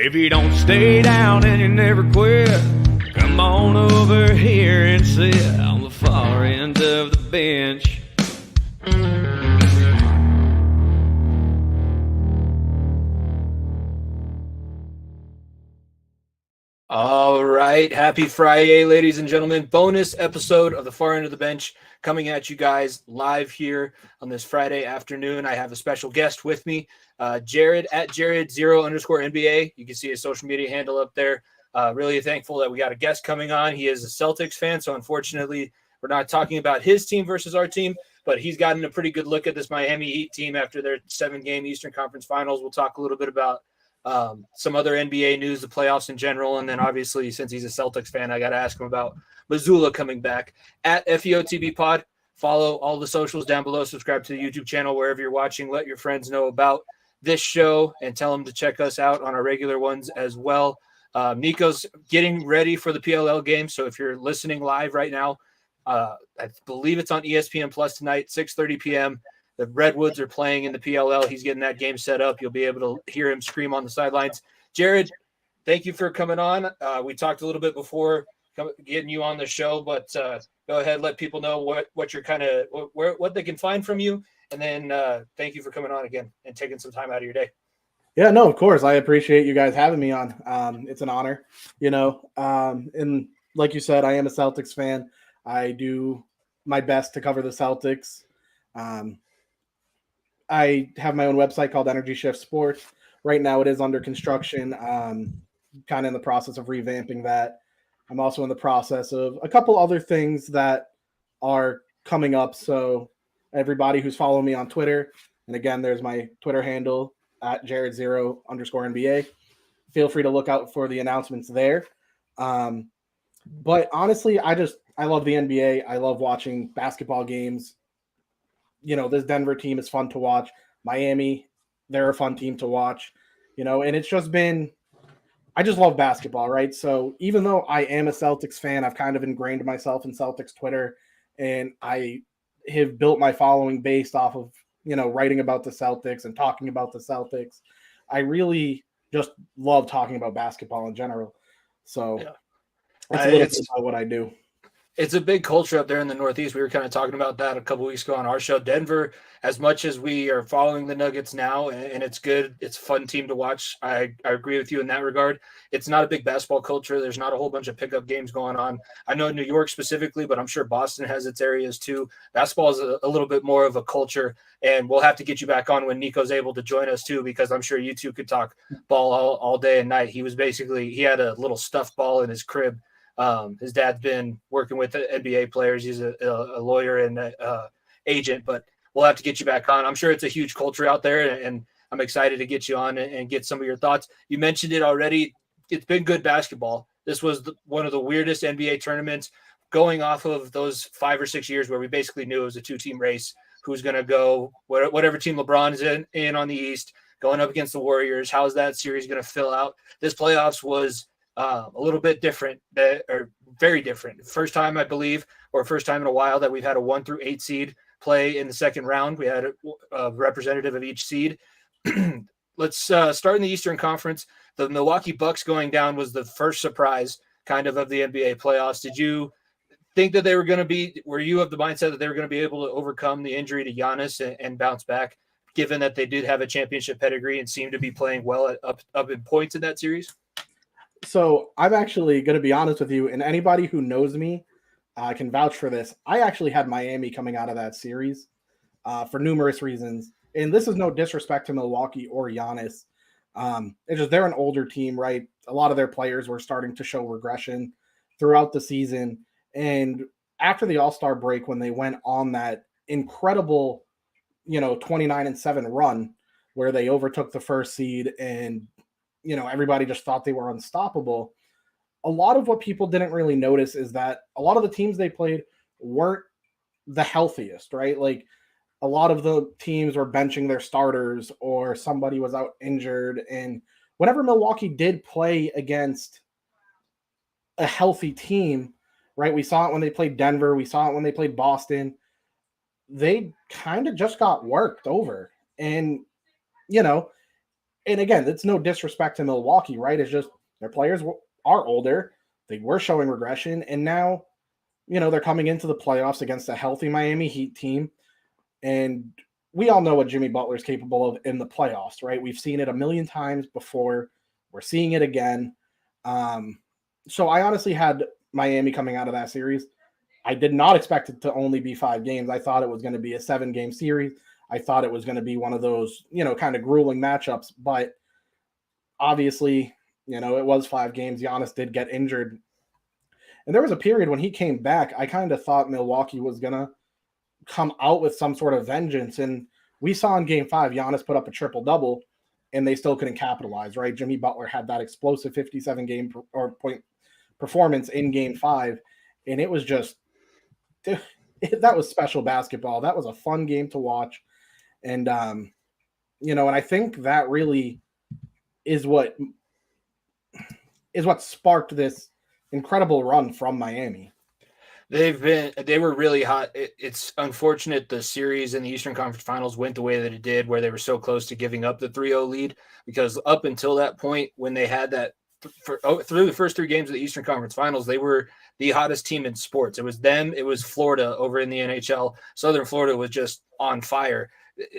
If you don't stay down and you never quit, come on over here and sit on the far end of the bench. All right. Happy Friday, ladies and gentlemen. Bonus episode of the Far End of the Bench coming at you guys live here on this Friday afternoon. I have a special guest with me, Jared at Jared0_NBA. You can see his social media handle up there. Really thankful that we got a guest coming on. He is a Celtics fan, so unfortunately we're not talking about his team versus our team, but he's gotten a pretty good look at this Miami Heat team after their 7-game Eastern Conference Finals. We'll talk a little bit about some other NBA news, the playoffs in general, and then obviously since he's a Celtics fan, I got to ask him about Muzzulla coming back. At FEOTB Pod, follow all the socials down below, subscribe to the YouTube channel wherever you're watching, let your friends know about this show, and tell them to check us out on our regular ones as well. Nico's getting ready for the PLL game, so if you're listening live right now, I believe it's on ESPN Plus tonight, 6:30 p.m., the Redwoods are playing in the PLL. He's getting that game set up. You'll be able to hear him scream on the sidelines. Jared, thank you for coming on. We talked a little bit before getting you on the show, but go ahead, let people know what you're kind of what they can find from you, and then thank you for coming on again and taking some time out of your day. Yeah, no, of course. I appreciate you guys having me on. It's an honor, and like you said, I am a Celtics fan. I do my best to cover the Celtics. I have my own website called Energy Shift Sports. Right now it is under construction. Kind of in the process of revamping that. I'm also in the process of a couple other things that are coming up. So everybody who's following me on Twitter, and again, there's my Twitter handle at Jared0_NBA. Feel free to look out for the announcements there. But honestly, I love the NBA. I love watching basketball games. This Denver team is fun to watch. Miami, they're a fun team to watch, and it's just been, I just love basketball, right? So even though I am a Celtics fan, I've kind of ingrained myself in Celtics Twitter, and I have built my following based off of, writing about the Celtics and talking about the Celtics. I really just love talking about basketball in general. So that's a little bit about what I do. It's a big culture up there in the Northeast. We were kind of talking about that a couple weeks ago on our show. Denver, as much as we are following the Nuggets now, and it's good, it's a fun team to watch. I agree with you in that regard. It's not a big basketball culture. There's not a whole bunch of pickup games going on. I know New York specifically, but I'm sure Boston has its areas too. Basketball is a little bit more of a culture, and we'll have to get you back on when Nico's able to join us too, because I'm sure you two could talk ball all day and night. He had a little stuffed ball in his crib. His dad's been working with NBA players. He's a lawyer and agent, but we'll have to get you back on. I'm sure it's a huge culture out there, and I'm excited to get you on and get some of your thoughts. You mentioned it already. It's been good basketball. This was one of the weirdest NBA tournaments, going off of those 5 or 6 years where we basically knew it was a 2-team race. Who's going to go, whatever team LeBron is in on the East, going up against the Warriors. How's that series going to fill out? This playoffs was a little bit different, or very different. First time, I believe, or first time in a while that we've had a 1 through 8 seed play in the second round. We had a representative of each seed. Let's start in the Eastern Conference. The Milwaukee Bucks going down was the first surprise kind of the NBA playoffs. Did you think that were you of the mindset that they were going to be able to overcome the injury to Giannis and bounce back, given that they did have a championship pedigree and seemed to be playing well up in points in that series? So I'm actually going to be honest with you, and anybody who knows me can vouch for this. I actually had Miami coming out of that series for numerous reasons. And this is no disrespect to Milwaukee or Giannis. It's just they're an older team, right? A lot of their players were starting to show regression throughout the season. And after the All-Star break, when they went on that incredible, 29-7 run where they overtook the first seed and everybody just thought they were unstoppable. A lot of what people didn't really notice is that a lot of the teams they played weren't the healthiest, right? Like a lot of the teams were benching their starters or somebody was out injured. And whenever Milwaukee did play against a healthy team, right? We saw it when they played Denver. We saw it when they played Boston. They kind of just got worked over. And, and again, it's no disrespect to Milwaukee, right? It's just their players are older. They were showing regression, and now, they're coming into the playoffs against a healthy Miami Heat team, and we all know what Jimmy Butler is capable of in the playoffs, right? We've seen it a million times before. We're seeing it again. So I honestly had Miami coming out of that series. I did not expect it to only be 5 games. I thought it was going to be a 7-game series. I thought it was going to be one of those, kind of grueling matchups. But obviously, it was 5 games. Giannis did get injured. And there was a period when he came back, I kind of thought Milwaukee was going to come out with some sort of vengeance. And we saw in game 5, Giannis put up a triple-double, and they still couldn't capitalize, right? Jimmy Butler had that explosive 57-game point performance in game 5, and it was just that was special basketball. That was a fun game to watch. And and I think that really is what sparked this incredible run from Miami. They were really hot. It's unfortunate the series in the Eastern Conference Finals went the way that it did, where they were so close to giving up the 3-0 lead, because up until that point, when they had that through the first 3 games of the Eastern Conference Finals, they were the hottest team in sports. It was them. It was Florida over in the NHL. Southern Florida was just on fire.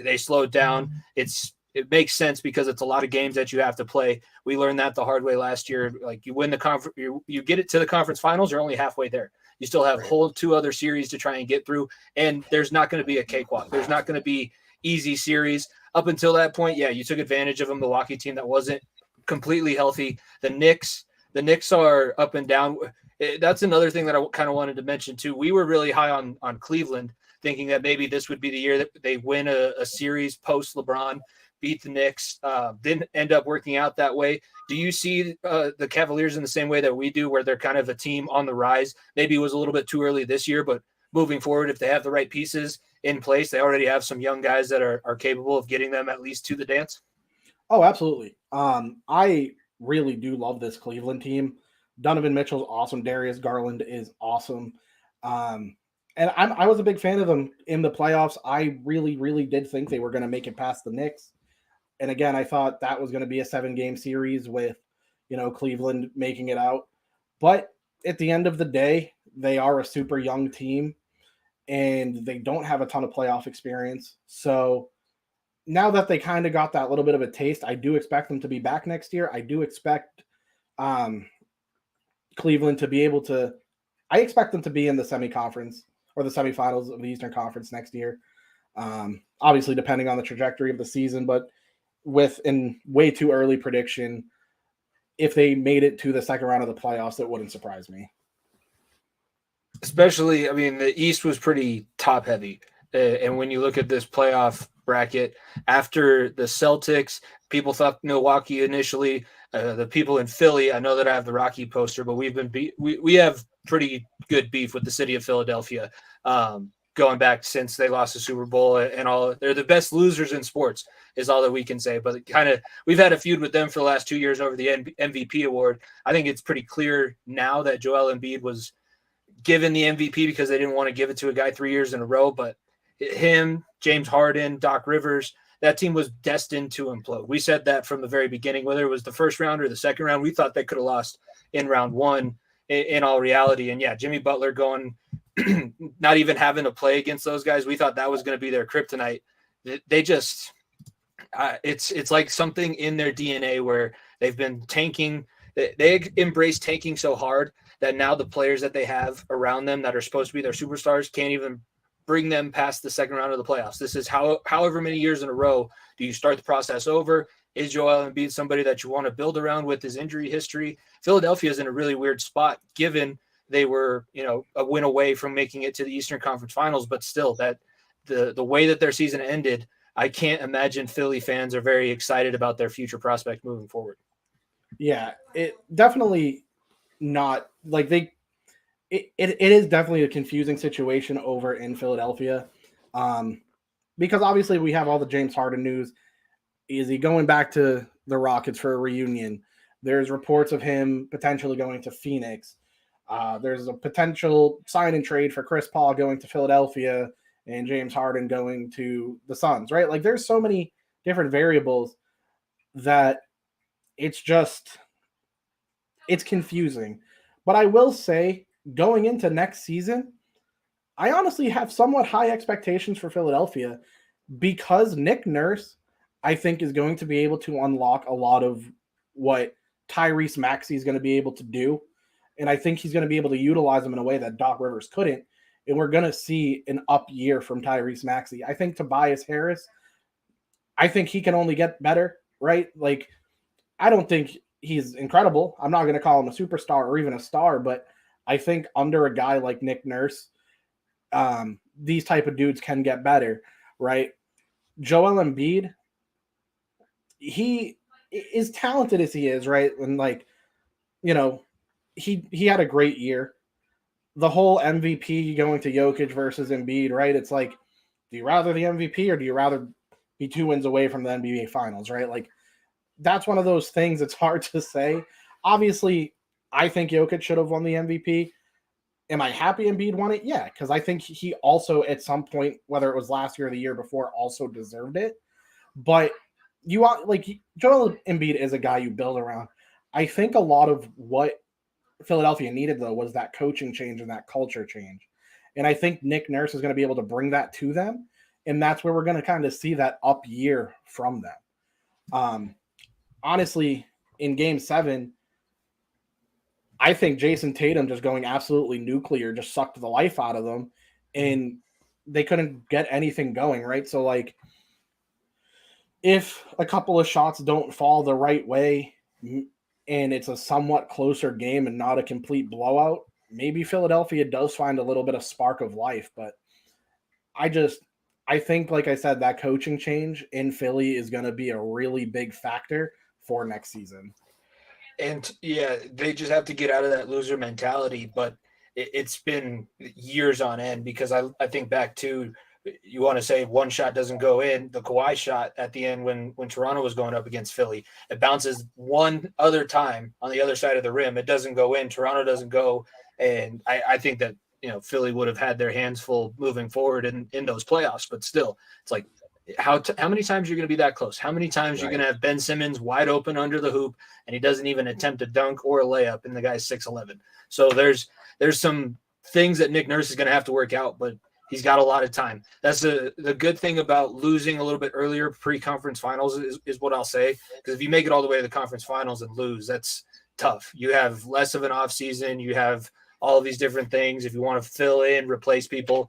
They slowed down. It makes sense because it's a lot of games that you have to play. We learned that the hard way last year. Like, you win the conference, you get it to the conference finals, you're only halfway there. You still have whole 2 other series to try and get through, and there's not going to be a cakewalk. There's not going to be easy series. Up until that point, yeah, you took advantage of a Milwaukee team that wasn't completely healthy. The Knicks are up and down. That's another thing that I kind of wanted to mention too. We were really high on Cleveland, thinking that maybe this would be the year that they win a series post LeBron, beat the Knicks. Didn't end up working out that way. Do you see the Cavaliers in the same way that we do, where they're kind of a team on the rise? Maybe it was a little bit too early this year, but moving forward, if they have the right pieces in place, they already have some young guys that are capable of getting them at least to the dance. Oh, absolutely. I really do love this Cleveland team. Donovan Mitchell's awesome. Darius Garland is awesome. And I was a big fan of them in the playoffs. I really, really did think they were going to make it past the Knicks. And again, I thought that was going to be a 7-game series with, Cleveland making it out. But at the end of the day, they are a super young team, and they don't have a ton of playoff experience. So now that they kind of got that little bit of a taste, I do expect them to be back next year. I do expect Cleveland to be able to – I expect them to be in the semi-conference or the semifinals of the Eastern Conference next year. Obviously, depending on the trajectory of the season, but with in way too early prediction, if they made it to the second round of the playoffs, it wouldn't surprise me. Especially, I mean, the East was pretty top heavy. And when you look at this playoff bracket, after the Celtics, people thought Milwaukee initially, the people in Philly, I know that I have the Rocky poster, but we have pretty good beef with the city of Philadelphia, going back since they lost the Super Bowl and all. They're the best losers in sports is all that we can say, but we've had a feud with them for the last 2 years over the MVP award. I think it's pretty clear now that Joel Embiid was given the MVP because they didn't want to give it to a guy 3 years in a row, but him, James Harden, Doc Rivers, that team was destined to implode. We said that from the very beginning, whether it was the first round or the second round. We thought they could have lost in round 1 in all reality. And yeah, Jimmy Butler going, not even having to play against those guys. We thought that was going to be their kryptonite. They just, it's like something in their DNA where they've been tanking. They embrace tanking so hard that now the players that they have around them that are supposed to be their superstars can't even bring them past the second round of the playoffs. This is however many years in a row do you start the process over? Is Joel Embiid somebody that you want to build around with his injury history? Philadelphia is in a really weird spot, given they were, a win away from making it to the Eastern Conference Finals, but still, that the way that their season ended, I can't imagine Philly fans are very excited about their future prospect moving forward. Yeah, it definitely not like it is definitely a confusing situation over in Philadelphia, because obviously we have all the James Harden news. Is he going back to the Rockets for a reunion? There's reports of him potentially going to Phoenix. There's a potential sign and trade for Chris Paul going to Philadelphia and James Harden going to the Suns, right? Like, there's so many different variables. that it's confusing. But I will say, going into next season, I honestly have somewhat high expectations for Philadelphia because Nick Nurse, I think, is going to be able to unlock a lot of what Tyrese Maxey is going to be able to do. And I think he's going to be able to utilize them in a way that Doc Rivers couldn't. And we're going to see an up year from Tyrese Maxey. I think Tobias Harris, I think he can only get better, right? Like, I don't think he's incredible. I'm not going to call him a superstar or even a star, but I think under a guy like Nick Nurse, these type of dudes can get better, right? Joel Embiid, he is talented as he is, right? And like, you know, he had a great year. The whole MVP going to Jokic versus Embiid, right? It's like, do you rather the MVP or do you rather be 2 wins away from the NBA Finals, right? Like, that's one of those things. It's hard to say. Obviously, I think Jokic should have won the MVP. Am I happy Embiid won it? Yeah, because I think he also, at some point, whether it was last year or the year before, also deserved it. But you want, like, Joel Embiid is a guy you build around. I think a lot of what Philadelphia needed, though, was that coaching change and that culture change. And I think Nick Nurse is going to be able to bring that to them. And that's where we're going to kind of see that up year from them. Honestly, in Game 7, I think Jason Tatum just going absolutely nuclear just sucked the life out of them, and they couldn't get anything going, right? So, like, if a couple of shots don't fall the right way and it's a somewhat closer game and not a complete blowout, maybe Philadelphia does find a little bit of spark of life. But I think, like I said, that coaching change in Philly is going to be a really big factor for next season. And yeah, they just have to get out of that loser mentality. But it's been years on end, because I think back to, you want to say one shot doesn't go in, the Kawhi shot at the end when Toronto was going up against Philly. It bounces one other time on the other side of the rim. It doesn't go in. Toronto doesn't go. And I think that, Philly would have had their hands full moving forward in those playoffs. But still, it's like, how many times you're going to be that close? How many times you're going to have Ben Simmons wide open under the hoop and he doesn't even attempt a dunk or a layup, and the guy's 6'11"? So there's some things that Nick Nurse is going to have to work out, but he's got a lot of time. That's the good thing about losing a little bit earlier pre-conference finals is what I'll say. Because if you make it all the way to the conference finals and lose, that's tough. You have less of an off season. You have all of these different things. If you want to fill in, replace people,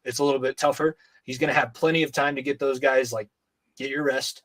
it's a little bit tougher. He's going to have plenty of time to get those guys, like, get your rest,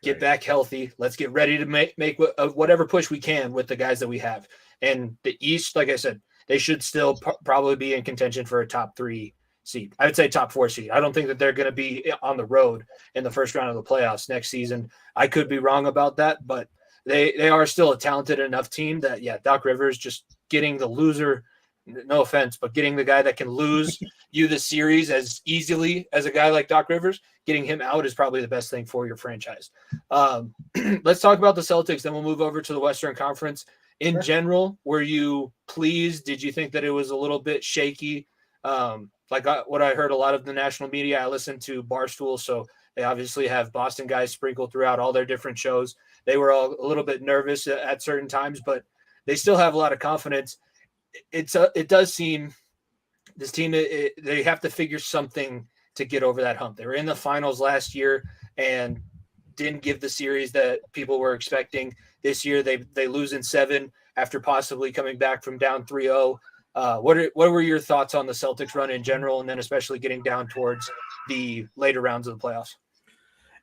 get back healthy. Let's get ready to make whatever push we can with the guys that we have. And the East, like I said, they should still probably be in contention for a top 3 seed. I would say top 4 seed. I don't think that they're going to be on the road in the first round of the playoffs next season. I could be wrong about that, but they are still a talented enough team that, yeah, Doc Rivers just getting the loser, no offense, but getting the guy that can lose you the series as easily as a guy like Doc Rivers, getting him out is probably the best thing for your franchise. Let's talk about the Celtics, then we'll move over to the Western Conference. In general, were you pleased? Did you think that it was a little bit shaky? What I heard a lot of the national media, I listened to Barstool, so they obviously have Boston guys sprinkled throughout all their different shows. They were all a little bit nervous at certain times, but they still have a lot of confidence. It does seem this team, they have to figure something to get over that hump. They were in the finals last year and didn't give the series that people were expecting. This year they lose in 7 after possibly coming back from down 3-0. What were your thoughts on the Celtics run in general, and then especially getting down towards the later rounds of the playoffs?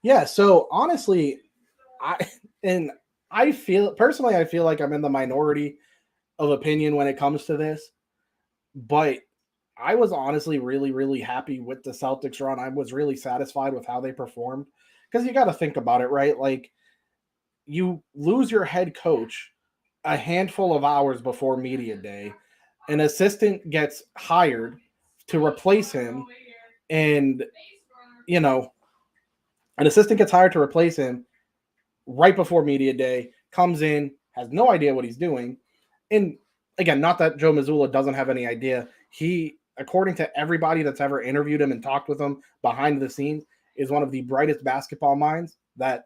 Yeah, so honestly, I feel like I'm in the minority of opinion when it comes to this, but I was honestly really, really happy with the Celtics run. I was really satisfied with how they performed, because you got to think about it, right? Like, you lose your head coach a handful of hours before media day. An assistant gets hired to replace him, and, an assistant gets hired to replace him right before media day, comes in, has no idea what he's doing. And again, not that Joe Muzzulla doesn't have any idea. He, according to everybody that's ever interviewed him and talked with him behind the scenes, is one of the brightest basketball minds that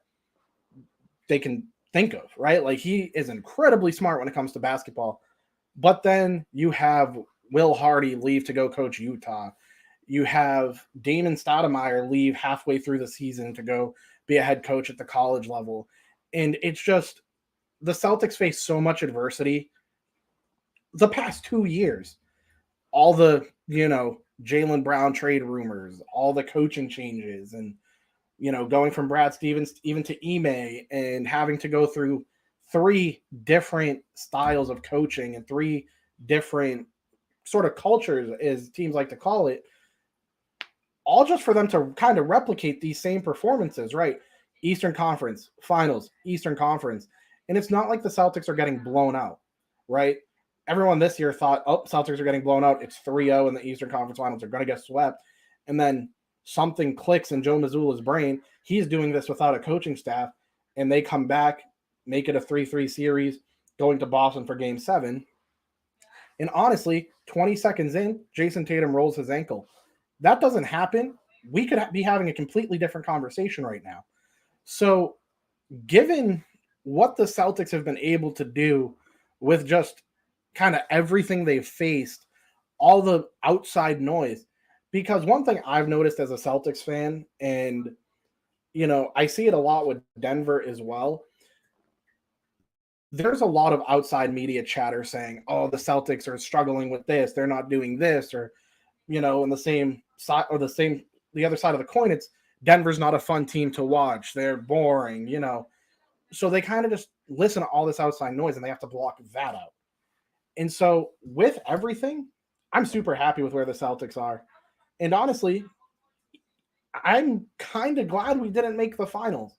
they can think of, right? Like, he is incredibly smart when it comes to basketball. But then you have Will Hardy leave to go coach Utah. You have Damon Stoudemire leave halfway through the season to go be a head coach at the college level. And it's just, the Celtics face so much adversity the past 2 years. All the, Jaylen Brown trade rumors, all the coaching changes, and, going from Brad Stevens even to Ime, and having to go through 3 different styles of coaching and 3 different sort of cultures, as teams like to call it, all just for them to kind of replicate these same performances, right? Eastern Conference Finals, Eastern Conference. And it's not like the Celtics are getting blown out, right? Everyone this year thought, Celtics are getting blown out. It's 3-0 in the Eastern Conference Finals. They're going to get swept. And then something clicks in Joe Mazzulla's brain. He's doing this without a coaching staff, and they come back, make it a 3-3 series, going to Boston for Game 7. And honestly, 20 seconds in, Jason Tatum rolls his ankle. That doesn't happen. We could be having a completely different conversation right now. So given what the Celtics have been able to do with just kind of everything they've faced, all the outside noise, because one thing I've noticed as a Celtics fan, and, I see it a lot with Denver as well, there's a lot of outside media chatter saying, oh, the Celtics are struggling with this, they're not doing this, or, in the same side, or the other side of the coin, it's Denver's not a fun team to watch, they're boring, so they kind of just listen to all this outside noise and they have to block that out. And so with everything, I'm super happy with where the Celtics are. And honestly, I'm kind of glad we didn't make the finals,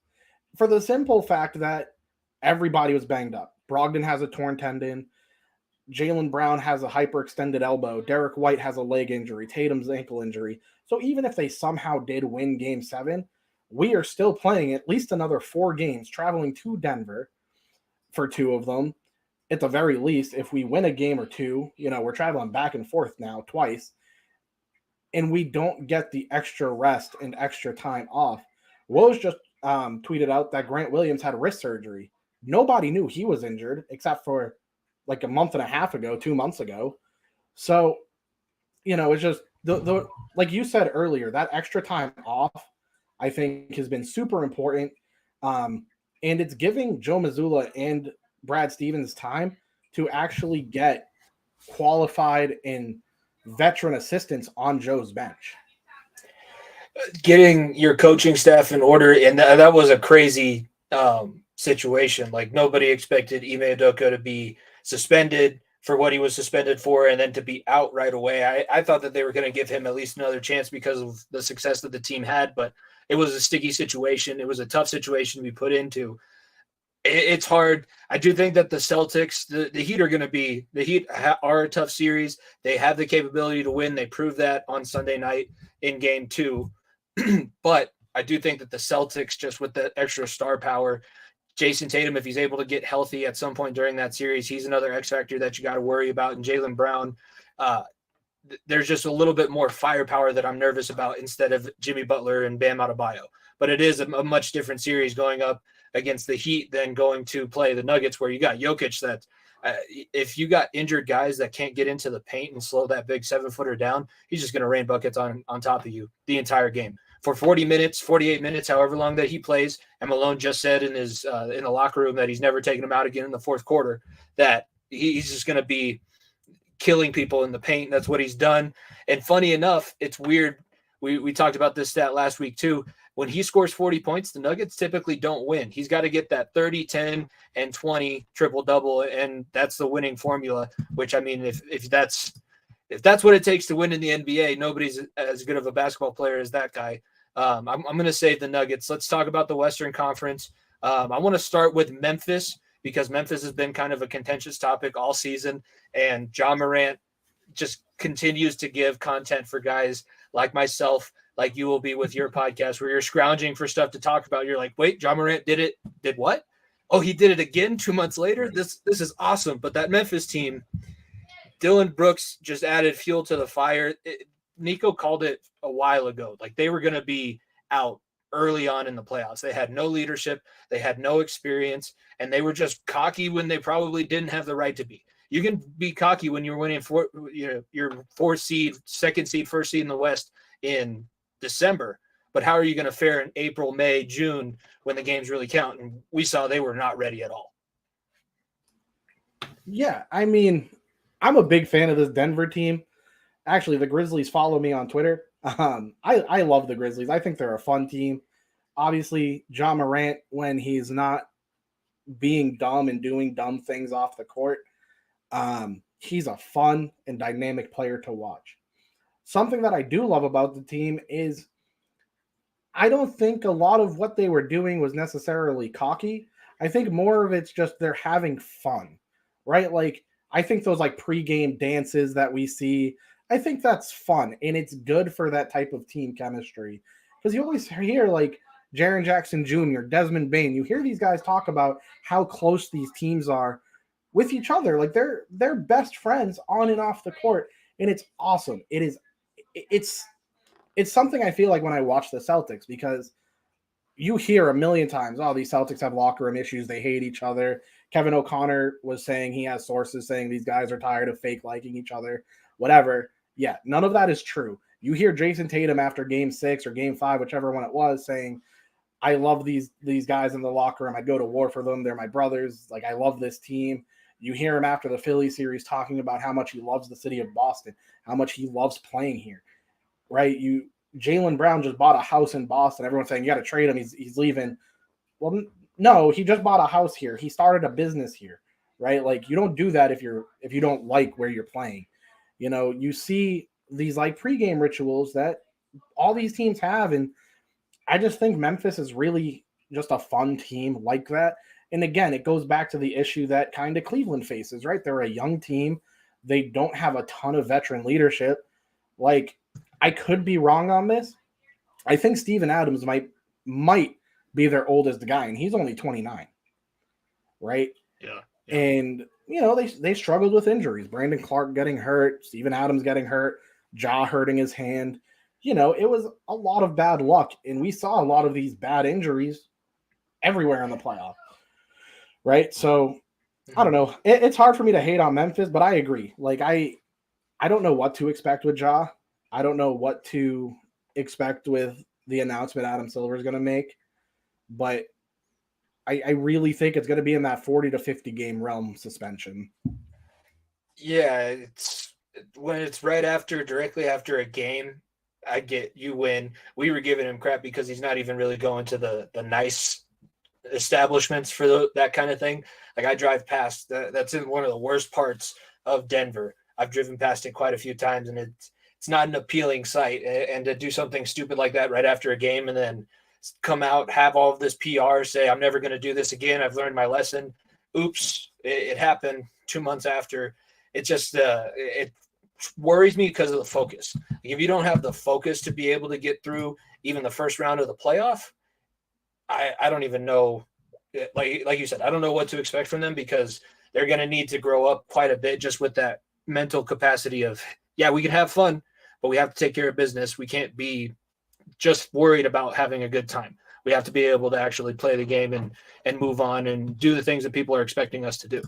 for the simple fact that everybody was banged up. Brogdon has a torn tendon. Jaylen Brown has a hyperextended elbow. Derek White has a leg injury. Tatum's ankle injury. So even if they somehow did win Game 7, we are still playing at least another 4 games, traveling to Denver for 2 of them. At the very least, if we win a game or 2, we're traveling back and forth now twice, and we don't get the extra rest and extra time off. Woj just tweeted out that Grant Williams had wrist surgery. Nobody knew he was injured except for like a month and a half ago, 2 months ago. So, it's just the like you said earlier, that extra time off, I think, has been super important. And it's giving Joe Mazzulla and Brad Stevens time to actually get qualified and veteran assistants on Joe's bench. Getting your coaching staff in order, and that was a crazy situation. Like, nobody expected Ime Udoka to be suspended for what he was suspended for and then to be out right away. I thought that they were going to give him at least another chance because of the success that the team had, but it was a sticky situation. It was a tough situation to be put into. It's hard. I do think that the Celtics, the Heat are going to be – the Heat are a tough series. They have the capability to win. They proved that on Sunday night in Game 2. But I do think that the Celtics, just with the extra star power, Jason Tatum, if he's able to get healthy at some point during that series, he's another X factor that you got to worry about. And Jaylen Brown, there's just a little bit more firepower that I'm nervous about instead of Jimmy Butler and Bam Adebayo. But it is a much different series going up against the Heat than going to play the Nuggets, where you got Jokic that if you got injured guys that can't get into the paint and slow that big 7-footer down, he's just going to rain buckets on top of you the entire game. For 40 minutes, 48 minutes, however long that he plays, and Malone just said in his in the locker room that he's never taking him out again in the fourth quarter, that he's just going to be killing people in the paint. That's what he's done. And funny enough, it's weird. We talked about this stat last week too. When he scores 40 points, the Nuggets typically don't win. He's got to get that 30, 10, and 20 triple-double, and that's the winning formula, which, I mean, if that's what it takes to win in the NBA, nobody's as good of a basketball player as that guy. I'm going to save the Nuggets. Let's talk about the Western Conference. I want to start with Memphis, because Memphis has been kind of a contentious topic all season, and Ja Morant just continues to give content for guys like myself, like you will be with your podcast, where you're scrounging for stuff to talk about. You're like, wait, Ja Morant did it. Did what? Oh, he did it again 2 months later? This is awesome. But that Memphis team, Dylan Brooks just added fuel to the fire. Nico called it a while ago. Like, they were going to be out early on in the playoffs. They had no leadership, they had no experience, and they were just cocky when they probably didn't have the right to be. You can be cocky when you're winning your fourth seed, second seed, first seed in the West in December. But how are you going to fare in April, May, June when the games really count? And we saw they were not ready at all. Yeah, I mean, I'm a big fan of this Denver team. Actually, the Grizzlies follow me on Twitter. I love the Grizzlies. I think they're a fun team. Obviously, Ja Morant, when he's not being dumb and doing dumb things off the court, he's a fun and dynamic player to watch. Something that I do love about the team is I don't think a lot of what they were doing was necessarily cocky. I think more of it's just they're having fun, right? Like, I think those like pregame dances that we see, I think that's fun and it's good for that type of team chemistry. Because you always hear like Jaren Jackson Jr., Desmond Bane, you hear these guys talk about how close these teams are with each other. Like they're best friends on and off the court, and it's awesome. It's something I feel like when I watch the Celtics, because you hear a million times, oh, these Celtics have locker room issues. They hate each other. Kevin O'Connor was saying he has sources saying these guys are tired of fake liking each other, whatever. Yeah, none of that is true. You hear Jason Tatum after game 6 or game 5, whichever one it was, saying, I love these guys in the locker room. I'd go to war for them. They're my brothers. Like, I love this team. You hear him after the Philly series talking about how much he loves the city of Boston, how much he loves playing here, right? Jaylen Brown just bought a house in Boston. Everyone's saying, you got to trade him. He's leaving. Well, no, he just bought a house here. He started a business here, right? Like, you don't do that if you don't like where you're playing. You know, you see these like pregame rituals that all these teams have, and I just think Memphis is really just a fun team like that. And again, it goes back to the issue that kind of Cleveland faces, right? They're a young team. They don't have a ton of veteran leadership. Like, I could be wrong on this. I think Steven Adams might be their oldest guy, and he's only 29, right? Yeah. And, you know, they struggled with injuries. Brandon Clark getting hurt, Steven Adams getting hurt, Ja hurting his hand. You know, it was a lot of bad luck, and we saw a lot of these bad injuries everywhere in the playoff, right? So, I don't know. It's hard for me to hate on Memphis, but I agree. Like, I don't know what to expect with Ja. I don't know what to expect with the announcement Adam Silver is going to make, but I really think it's going to be in that 40 to 50 game realm suspension. Yeah, it's when it's directly after a game, I get you win. We were giving him crap because he's not even really going to the nice establishments for that kind of thing. Like, I drive past that's in one of the worst parts of Denver. I've driven past it quite a few times, and it's not an appealing sight. And to do something stupid like that right after a game and then come out, have all of this PR, say, I'm never going to do this again. I've learned my lesson. Oops, it happened 2 months after. It just it worries me because of the focus. If you don't have the focus to be able to get through even the first round of the playoff, I don't even know. Like you said, I don't know what to expect from them, because they're going to need to grow up quite a bit just with that mental capacity of, yeah, we can have fun, but we have to take care of business. We can't be just worried about having a good time. We have to be able to actually play the game and move on and do the things that people are expecting us to do.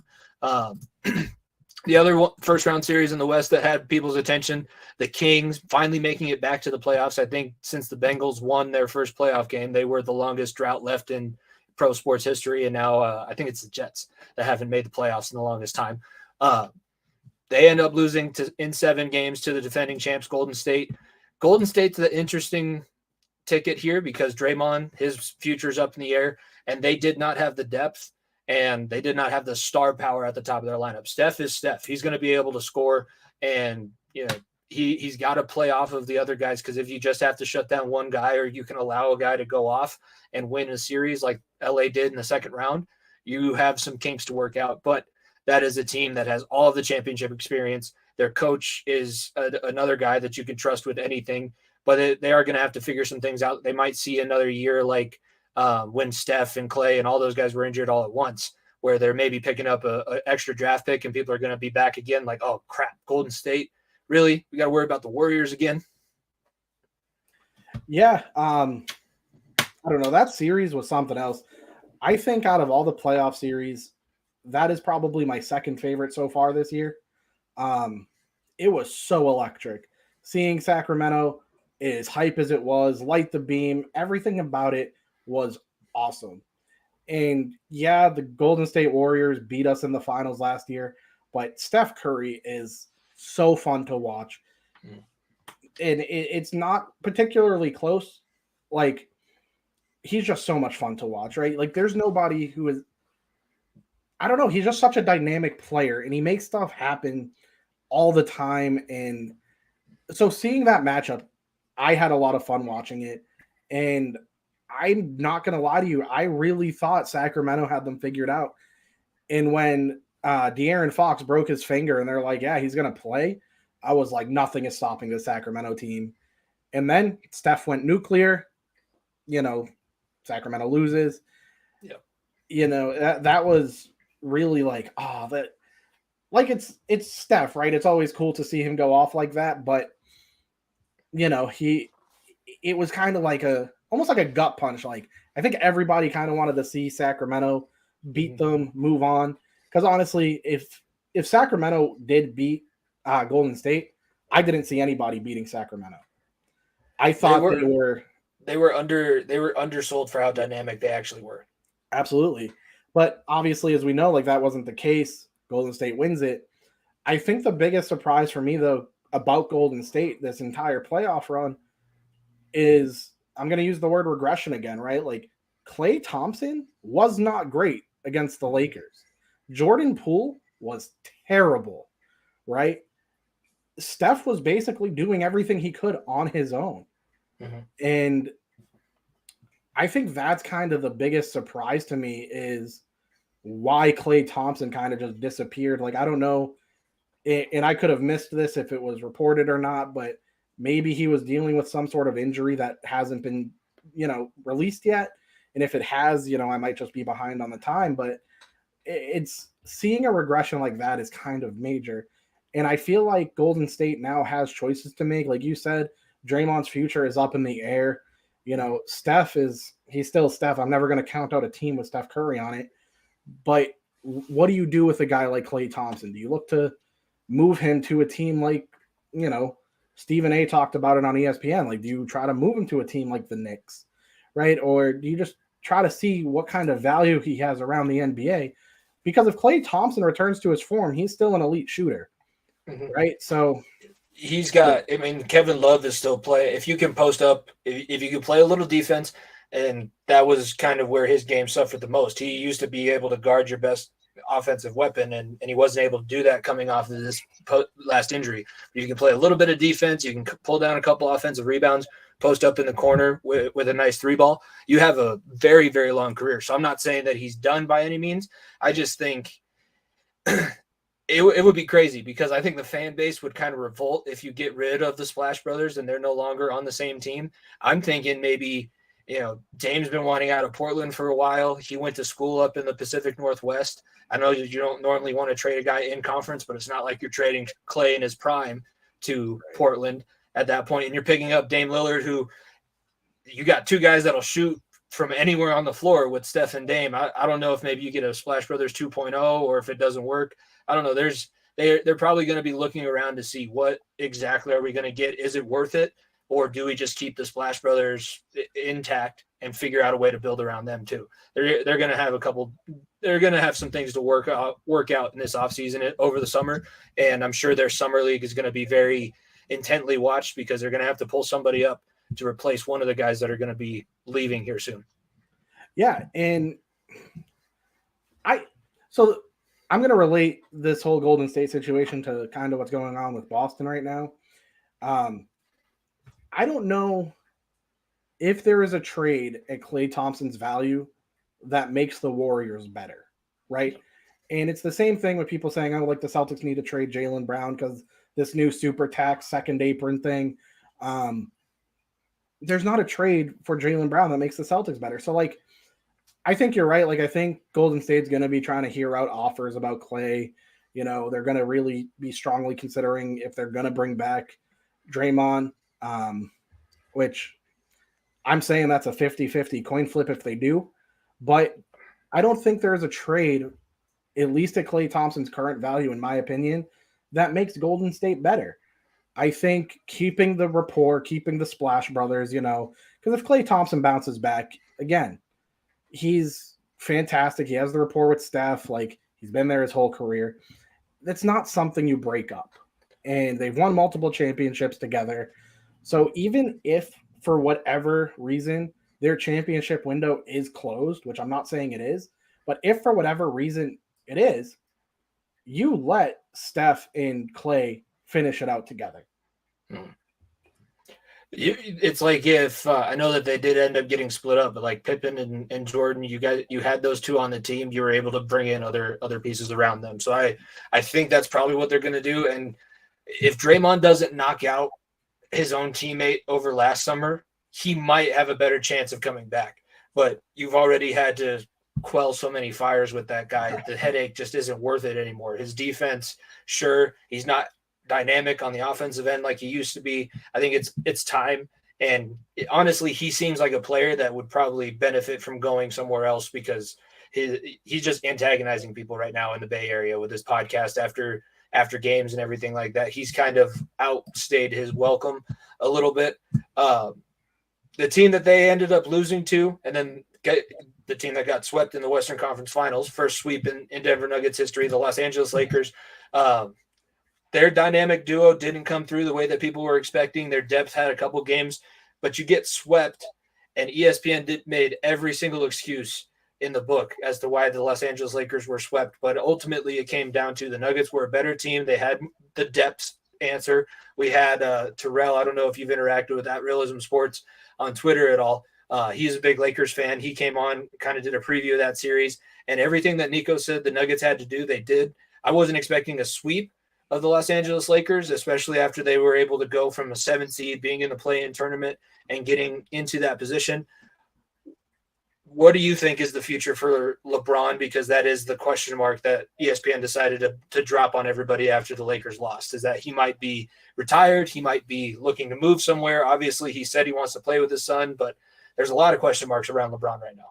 The other first round series in the West that had people's attention, the Kings finally making it back to the playoffs. I think since the Bengals won their first playoff game, they were the longest drought left in pro sports history. And now I think it's the Jets that haven't made the playoffs in the longest time. They end up losing in 7 games to the defending champs, Golden State. Golden State's the interesting ticket here because Draymond, his future's up in the air, and they did not have the depth and they did not have the star power at the top of their lineup. Steph is Steph. He's going to be able to score, and you know he's got to play off of the other guys, because if you just have to shut down one guy, or you can allow a guy to go off and win a series like LA did in the second round, you have some kinks to work out. But that is a team that has all of the championship experience. Their coach is another guy that you can trust with anything, but they are going to have to figure some things out. They might see another year like when Steph and Clay and all those guys were injured all at once, where they're maybe picking up an extra draft pick and people are going to be back again like, oh, crap, Golden State, really? We got to worry about the Warriors again? Yeah. I don't know. That series was something else. I think out of all the playoff series, that is probably my second favorite so far this year. Um, it was so electric. Seeing Sacramento, as hype as it was, light the beam, everything about it was awesome. And yeah, the Golden State Warriors beat us in the finals last year, but Steph Curry is so fun to watch. Mm. And it's not particularly close. Like, he's just so much fun to watch, right? Like, there's nobody who is, I don't know, he's just such a dynamic player and he makes stuff happen all the time. And so seeing that matchup, I had a lot of fun watching it. And I'm not going to lie to you, I really thought Sacramento had them figured out. And when De'Aaron Fox broke his finger and they're like, yeah, he's going to play, I was like, nothing is stopping the Sacramento team. And then Steph went nuclear. Sacramento loses. Yeah. That was really like, it's Steph, right? It's always cool to see him go off like that, but it was kind of like almost like a gut punch. Like, I think everybody kind of wanted to see Sacramento beat them, move on. Because honestly, if Sacramento did beat Golden State, I didn't see anybody beating Sacramento. I thought they were undersold for how dynamic they actually were. Absolutely. But obviously, as we know, like, that wasn't the case. Golden State wins it. I think the biggest surprise for me, though, about Golden State this entire playoff run is, I'm going to use the word regression again, right? Like, Klay Thompson was not great against the Lakers. Jordan Poole was terrible, right? Steph was basically doing everything he could on his own. Mm-hmm. And I think that's kind of the biggest surprise to me, is why Klay Thompson kind of just disappeared. Like, I don't know, and I could have missed this if it was reported or not, but maybe he was dealing with some sort of injury that hasn't been, released yet. And if it has, I might just be behind on the time, but it's seeing a regression like that is kind of major. And I feel like Golden State now has choices to make. Like you said, Draymond's future is up in the air. Steph he's still Steph. I'm never going to count out a team with Steph Curry on it. But what do you do with a guy like Klay Thompson? Do you look to move him to a team like, Stephen A talked about it on ESPN. Like, do you try to move him to a team like the Knicks, right? Or do you just try to see what kind of value he has around the NBA? Because if Klay Thompson returns to his form, he's still an elite shooter, right? So he's got, Kevin Love is still playing. If you can post up, if you can play a little defense, and that was kind of where his game suffered the most. He used to be able to guard your best offensive weapon, and he wasn't able to do that coming off of this last injury. You can play a little bit of defense. You can pull down a couple offensive rebounds, post up in the corner with a nice three ball. You have a very, very long career. So I'm not saying that he's done by any means. I just think it would be crazy, because I think the fan base would kind of revolt if you get rid of the Splash Brothers and they're no longer on the same team. I'm thinking maybe, Dame's been wanting out of Portland for a while. He went to school up in the Pacific Northwest. I know you don't normally want to trade a guy in conference, but it's not like you're trading Klay in his prime to Portland at that point. And you're picking up Dame Lillard, who you got two guys that'll shoot from anywhere on the floor with Steph and Dame. I don't know if maybe you get a Splash Brothers 2.0, or if it doesn't work. I don't know. They're probably going to be looking around to see what exactly are we going to get. Is it worth it? Or do we just keep the Splash Brothers intact and figure out a way to build around them too? They're going to have they're going to have some things to work out in this offseason over the summer. And I'm sure their summer league is going to be very intently watched, because they're going to have to pull somebody up to replace one of the guys that are going to be leaving here soon. Yeah. And so I'm going to relate this whole Golden State situation to kind of what's going on with Boston right now. I don't know if there is a trade at Klay Thompson's value that makes the Warriors better, right? And it's the same thing with people saying, oh, like the Celtics need to trade Jaylen Brown because this new super tax second apron thing. There's not a trade for Jaylen Brown that makes the Celtics better. So, like, I think you're right. Like, I think Golden State's going to be trying to hear out offers about Klay. They're going to really be strongly considering if they're going to bring back Draymond, which I'm saying that's a 50-50 coin flip if they do, but I don't think there's a trade, at least at Klay Thompson's current value, in my opinion, that makes Golden State better. I think keeping the rapport, keeping the Splash Brothers, because if Klay Thompson bounces back, again, he's fantastic. He has the rapport with Steph. Like, he's been there his whole career. That's not something you break up. And they've won multiple championships together. So even if, for whatever reason, their championship window is closed, which I'm not saying it is, but if for whatever reason it is, you let Steph and Klay finish it out together. It's like if I know that they did end up getting split up, but like Pippen and Jordan, you had those two on the team. You were able to bring in other pieces around them. So I think that's probably what they're going to do. And if Draymond doesn't knock out his own teammate over last summer, he might have a better chance of coming back. But you've already had to quell so many fires with that guy. The headache just isn't worth it anymore. His defense, sure, he's not dynamic on the offensive end like he used to be. I think it's time. And honestly, he seems like a player that would probably benefit from going somewhere else because he's just antagonizing people right now in the Bay Area with his podcast after games and everything like that. He's kind of outstayed his welcome a little bit. The team that they ended up losing to, and then the team that got swept in the Western Conference Finals, first sweep in Denver Nuggets history, the Los Angeles Lakers, their dynamic duo didn't come through the way that people were expecting. Their depth had a couple games, but you get swept, and ESPN made every single excuse in the book as to why the Los Angeles Lakers were swept. But ultimately, it came down to the Nuggets were a better team. They had the depth answer. We had Terrell. I don't know if you've interacted with that Realism Sports on Twitter at all. He's a big Lakers fan. He came on, kind of did a preview of that series, and everything that Nico said the Nuggets had to do, they did. I wasn't expecting a sweep of the Los Angeles Lakers, especially after they were able to go from a 7 seed, being in the play-in tournament and getting into that position. What do you think is the future for LeBron? Because that is the question mark that ESPN decided to drop on everybody after the Lakers lost, is that he might be retired. He might be looking to move somewhere. Obviously, he said he wants to play with his son, but there's a lot of question marks around LeBron right now.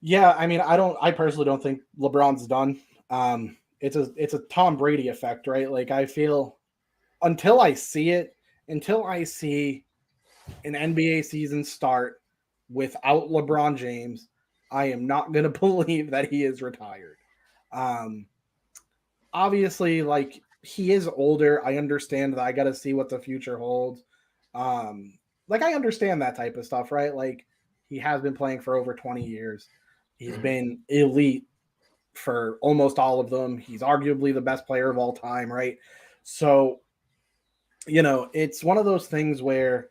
Yeah, I mean, I personally don't think LeBron's done. It's a Tom Brady effect, right? Like, I feel until I see an NBA season start without LeBron James, I am not going to believe that he is retired. Obviously, like, he is older. I understand that I got to see what the future holds. Like, I understand that type of stuff, right? Like, he has been playing for over 20 years. He's been elite for almost all of them. He's arguably the best player of all time, right? So, it's one of those things where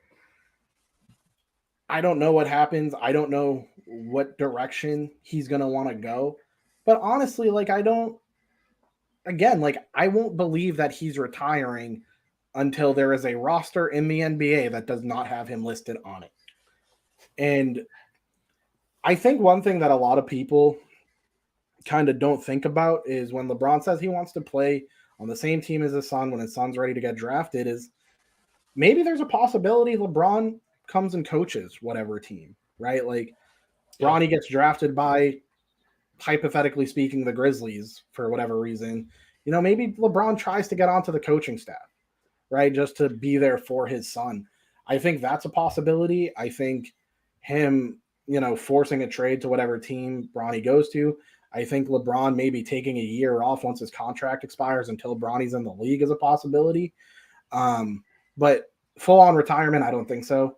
I don't know what happens. I don't know what direction he's going to want to go. But honestly, like, I won't believe that he's retiring until there is a roster in the NBA that does not have him listed on it. And I think one thing that a lot of people kind of don't think about is when LeBron says he wants to play on the same team as his son when his son's ready to get drafted, is maybe there's a possibility LeBron comes and coaches whatever team, right? Like, Bronny gets drafted by, hypothetically speaking, the Grizzlies for whatever reason. Maybe LeBron tries to get onto the coaching staff, right? Just to be there for his son. I think that's a possibility. I think him, forcing a trade to whatever team Bronny goes to. I think LeBron maybe taking a year off once his contract expires until Bronny's in the league is a possibility. But full-on retirement, I don't think so.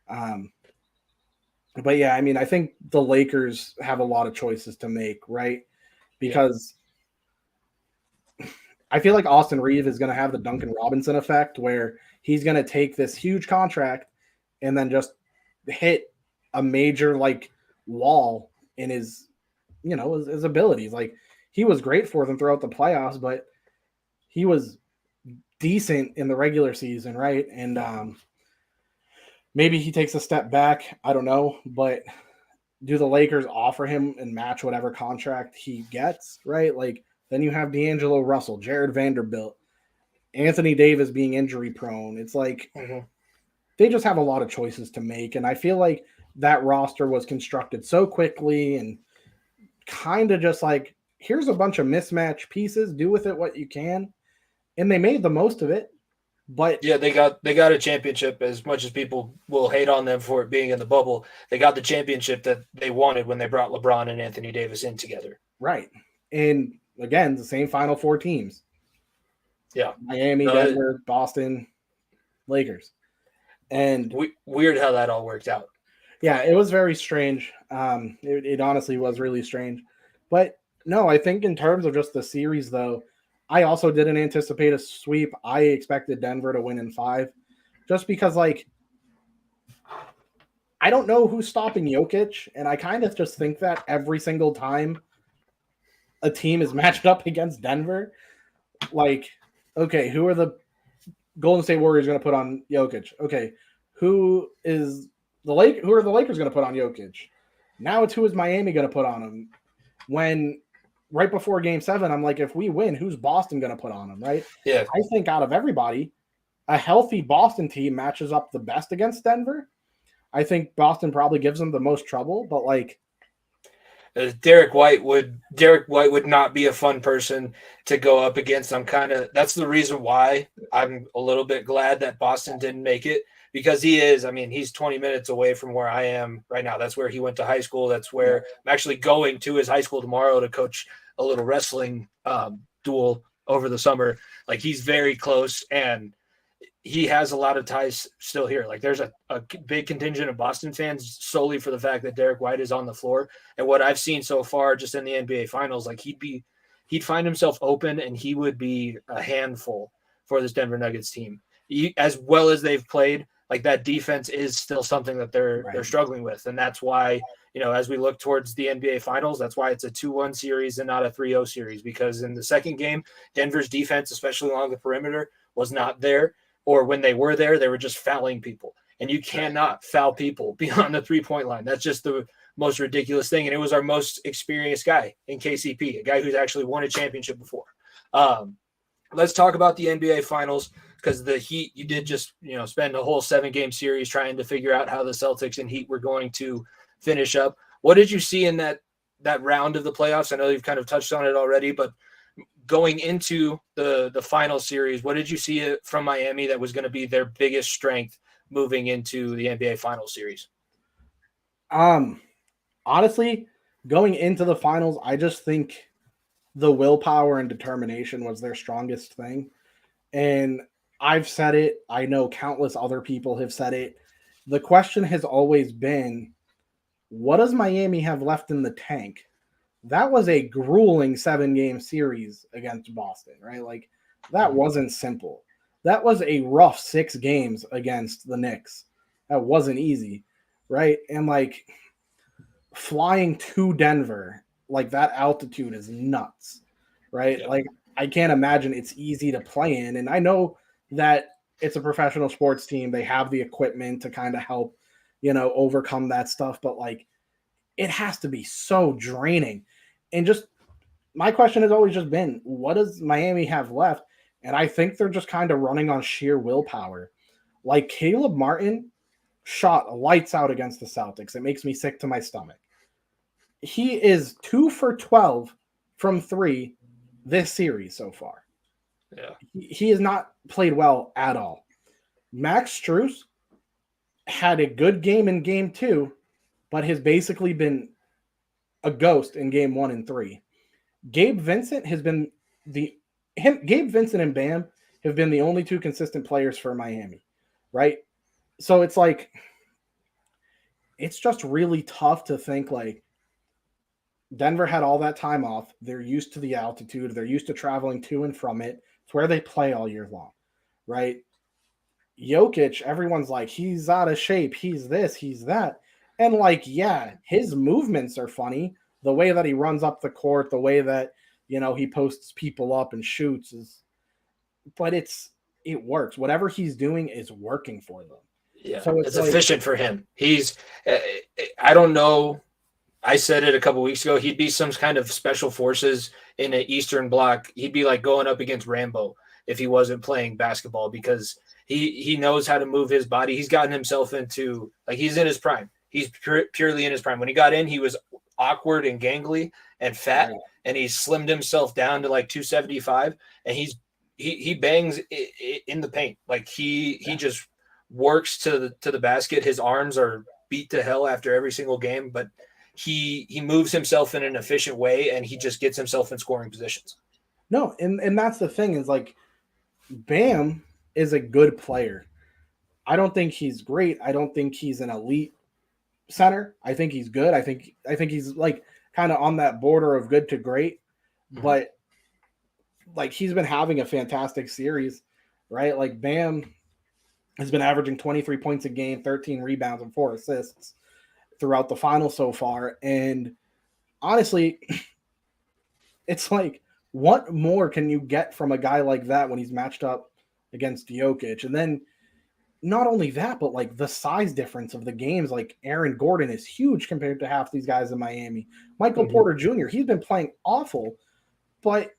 But yeah, I mean, I think the Lakers have a lot of choices to make, right? Because I feel like Austin Reeves is going to have the Duncan Robinson effect, where he's going to take this huge contract and then just hit a major wall in his abilities. Like, he was great for them throughout the playoffs, but he was decent in the regular season, right? And maybe he takes a step back. I don't know, but do the Lakers offer him and match whatever contract he gets, right? Like, then you have D'Angelo Russell, Jared Vanderbilt, Anthony Davis being injury prone. It's like, they just have a lot of choices to make. And I feel like that roster was constructed so quickly and kind of just like, here's a bunch of mismatched pieces, do with it what you can. And they made the most of it. But yeah, they got a championship. As much as people will hate on them for it being in the bubble, they got the championship that they wanted when they brought LeBron and Anthony Davis in together. right. And again, the same Final Four teams. Yeah. Miami, Denver, Boston, Lakers. And weird how that all worked out. Yeah, it was very strange. It honestly was really strange. But no, I think in terms of just the series, though, I also didn't anticipate a sweep. I expected Denver to win in 5, just because, like, I don't know who's stopping Jokic, and I kind of just think that every single time a team is matched up against Denver, like, okay, who are the Golden State Warriors going to put on Jokic? Okay, who are the Lakers going to put on Jokic? Now it's who is Miami going to put on him? When right before Game 7, I'm like, if we win, who's Boston going to put on him, right? Yeah. I think out of everybody, a healthy Boston team matches up the best against Denver. I think Boston probably gives them the most trouble, but like Derek White would not be a fun person to go up against. That's the reason why I'm a little bit glad that Boston didn't make it, because he's 20 minutes away from where I am right now. That's where he went to high school. That's where I'm actually going to his high school tomorrow to coach a little wrestling duel over the summer. Like, he's very close, and he has a lot of ties still here. Like, there's a big contingent of Boston fans solely for the fact that Derek White is on the floor. And what I've seen so far just in the NBA finals, like, he'd find himself open, and he would be a handful for this Denver Nuggets team. As well as they've played, like, that defense is still something that they're struggling with. And that's why, as we look towards the NBA finals, that's why it's a 2-1 series and not a 3-0 series, because in the second game, Denver's defense, especially along the perimeter, was not there. Or when they were there, they were just fouling people. And you cannot foul people beyond the 3-point line. That's just the most ridiculous thing. And it was our most experienced guy in KCP, a guy who's actually won a championship before. Let's talk about the NBA finals, because the Heat, you did just, spend a whole 7-game series trying to figure out how the Celtics and Heat were going to finish up. What did you see in that round of the playoffs? I know you've kind of touched on it already, but going into the final series, what did you see from Miami that was going to be their biggest strength moving into the NBA final series? Honestly, going into the finals, I just think the willpower and determination was their strongest thing. And I've said it. I know countless other people have said it. The question has always been, what does Miami have left in the tank? That was a grueling 7-game series against Boston, right? Like, that wasn't simple. That was a rough 6 games against the Knicks. That wasn't easy, right? And, like, flying to Denver, like, that altitude is nuts, right? Yeah. Like, I can't imagine it's easy to play in. And I know that it's a professional sports team. They have the equipment to kind of help, overcome that stuff. But, like, it has to be so draining. And just my question has always just been, what does Miami have left? And I think they're just kind of running on sheer willpower. Like, Caleb Martin shot lights out against the Celtics. It makes me sick to my stomach. He is 2 for 12 from 3 this series so far. Yeah. He has not played well at all. Max Strus had a good game in game 2, but has basically been a ghost in game 1 and 3. Gabe Vincent and Bam have been the only 2 consistent players for Miami, right? So it's like, it's just really tough to think, like, Denver had all that time off. They're used to the altitude. They're used to traveling to and from it. It's where they play all year long, right? Jokic, everyone's like, he's out of shape. He's this, he's that. And, like, yeah, his movements are funny. The way that he runs up the court, the way that, he posts people up and shoots but it works. Whatever he's doing is working for them. Yeah, so it's efficient for him. He's, I don't know. I said it a couple weeks ago. He'd be some kind of special forces in an Eastern Bloc. He'd be like going up against Rambo if he wasn't playing basketball, because he knows how to move his body. He's gotten himself into, like, he's in his prime. He's purely in his prime. When he got in, he was awkward and gangly and fat, and he slimmed himself down to like 275, and he bangs in the paint. Like he just works to the basket. His arms are beat to hell after every single game, but he moves himself in an efficient way, and he just gets himself in scoring positions. No, and that's the thing, is like Bam is a good player. I don't think he's great. I don't think he's an elite center. I think he's good. I think he's like kind of on that border of good to great. Mm-hmm. But like he's been having a fantastic series, right? Like Bam has been averaging 23 points a game, 13 rebounds, and 4 assists throughout the final so far. And honestly, it's like, what more can you get from a guy like that when he's matched up against Jokic? And then not only that, but like the size difference of the games, like Aaron Gordon is huge compared to half these guys in Miami. Michael Porter Jr., he's been playing awful, but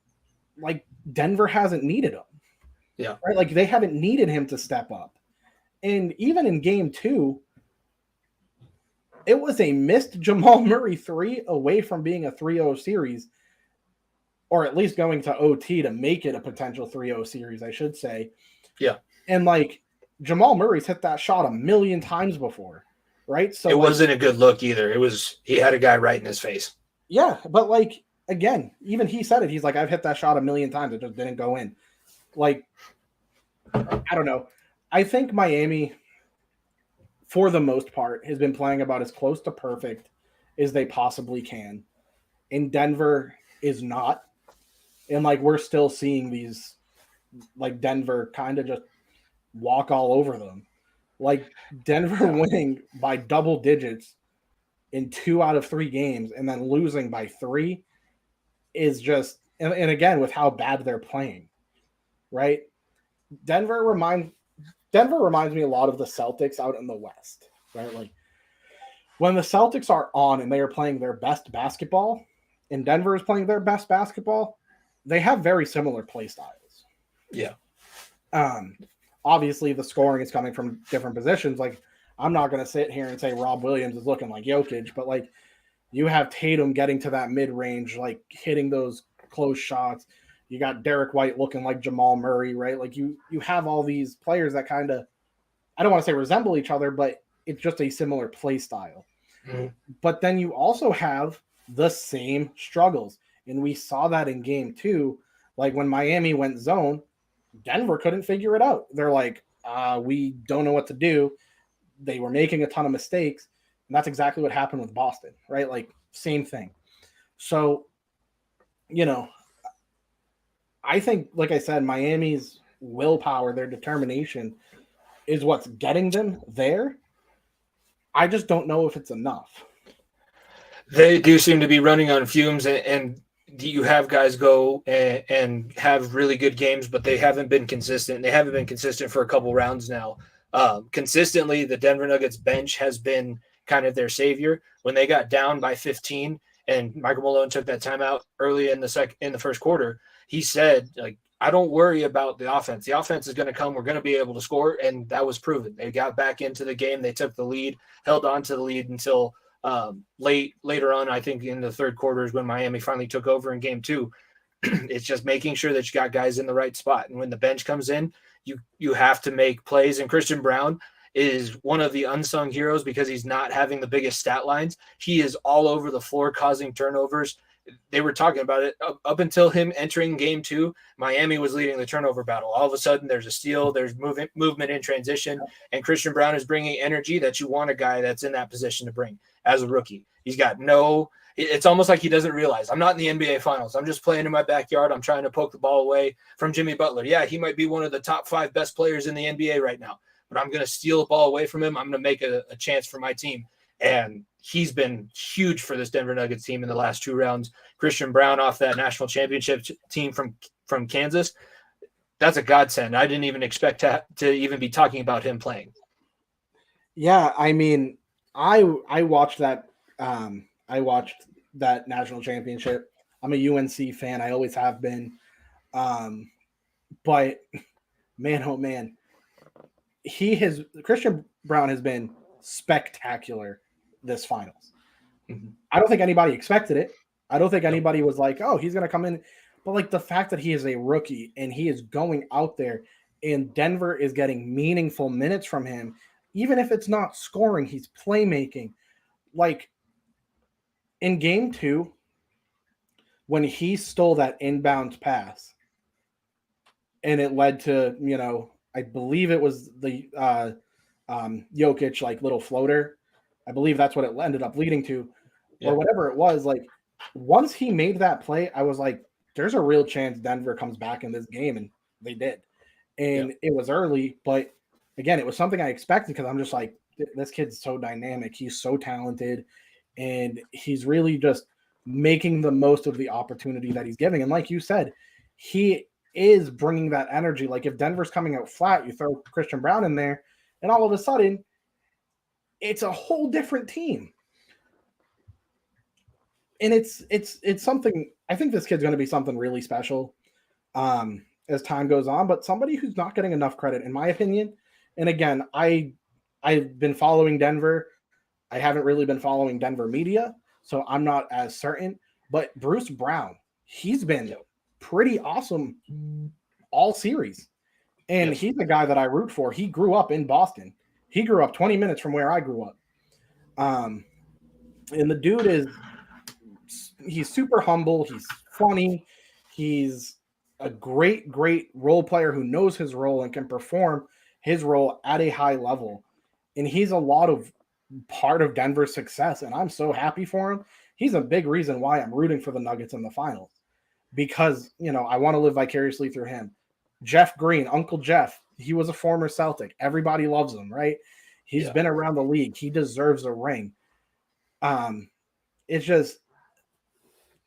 like Denver hasn't needed him. Yeah. Right. Like they haven't needed him to step up. And even in game 2, it was a missed Jamal Murray 3 away from being a 3-0 series, or at least going to OT to make it a potential 3-0 series, I should say. Yeah. And like Jamal Murray's hit that shot a million times before, right? So it wasn't a good look either. He had a guy right in his face. Yeah, but like, again, even he said it. He's like, I've hit that shot a million times. It just didn't go in. Like, I don't know. I think Miami, for the most part, has been playing about as close to perfect as they possibly can. And Denver is not. And like, we're still seeing these, like, Denver kind of just walk all over them. Like Denver winning by double digits in 2 out of 3 games and then losing by 3 is just, and again, with how bad they're playing, right? Denver reminds me a lot of the Celtics out in the West, right? Like when the Celtics are on and they are playing their best basketball and Denver is playing their best basketball, they have very similar play styles. Yeah. Obviously the scoring is coming from different positions. Like I'm not going to sit here and say Rob Williams is looking like Jokic, but like you have Tatum getting to that mid-range, like hitting those close shots. You got Derek White looking like Jamal Murray, right? Like you have all these players that kind of, I don't want to say resemble each other, but it's just a similar play style. Mm-hmm. But then you also have the same struggles. And we saw that in game 2. Like when Miami went zone, Denver couldn't figure it out. They're like, we don't know what to do. They were making a ton of mistakes. And that's exactly what happened with Boston, right? Like same thing. So, you know, I think, like I said, Miami's willpower, their determination is what's getting them there. I just don't know if it's enough. They do seem to be running on fumes, and you have guys go and have really good games, but they haven't been consistent. They haven't been consistent for a couple rounds now. Consistently, the Denver Nuggets bench has been kind of their savior. When they got down by 15 and Michael Malone took that timeout early in the first quarter, he said, like, I don't worry about the offense. The offense is going to come. We're going to be able to score. And that was proven. They got back into the game. They took the lead, held on to the lead until later on, I think in the third quarter is when Miami finally took over in game 2. It's just making sure that you got guys in the right spot. And when the bench comes in, you have to make plays. And Christian Brown is one of the unsung heroes because he's not having the biggest stat lines. He is all over the floor causing turnovers. They were talking about it up until him entering game 2. Miami was leading the turnover battle. All of a sudden, there's a steal, there's movement in transition, and Christian Brown is bringing energy that you want a guy that's in that position to bring as a rookie. He's got it's almost like he doesn't realize, I'm not in the NBA Finals. I'm just playing in my backyard. I'm trying to poke the ball away from Jimmy Butler. Yeah, he might be one of the top 5 best players in the NBA right now, but I'm going to steal the ball away from him. I'm going to make a chance for my team. And he's been huge for this Denver Nuggets team in the last 2 rounds. Christian Brown off that national championship team from Kansas. That's a godsend. I didn't even expect to even be talking about him playing. Yeah, I mean, I watched that. I watched that national championship. I'm a UNC fan. I always have been. but man, oh man, Christian Brown has been spectacular this finals. Mm-hmm. I don't think anybody expected it. I don't think anybody was like, oh, he's going to come in. But like the fact that he is a rookie and he is going out there and Denver is getting meaningful minutes from him, even if it's not scoring, he's playmaking. Like in game 2, when he stole that inbound pass and it led to, I believe it was the Jokic like little floater. I believe that's what it ended up leading to, or whatever it was. Like once he made that play, I was like, there's a real chance Denver comes back in this game, and they did. And it was early, but again, it was something I expected because I'm just like, this kid's so dynamic. He's so talented, and he's really just making the most of the opportunity that he's giving. And like you said, he is bringing that energy. Like if Denver's coming out flat, you throw Christian Brown in there, and all of a sudden, it's a whole different team. And it's something. I think this kid's going to be something really special as time goes on, but somebody who's not getting enough credit, in my opinion. And again, I've been following Denver. I haven't really been following Denver media, so I'm not as certain. But Bruce Brown, he's been pretty awesome all series. And he's the guy that I root for. He grew up in Boston. He grew up 20 minutes from where I grew up. And the dude he's super humble. He's funny. He's a great role player who knows his role and can perform his role at a high level. And he's a lot of part of Denver's success. And I'm so happy for him. He's a big reason why I'm rooting for the Nuggets in the finals, because, I want to live vicariously through him. Jeff Green, Uncle Jeff, he was a former Celtic. Everybody loves him, right? He's been around the league. He deserves a ring. It's just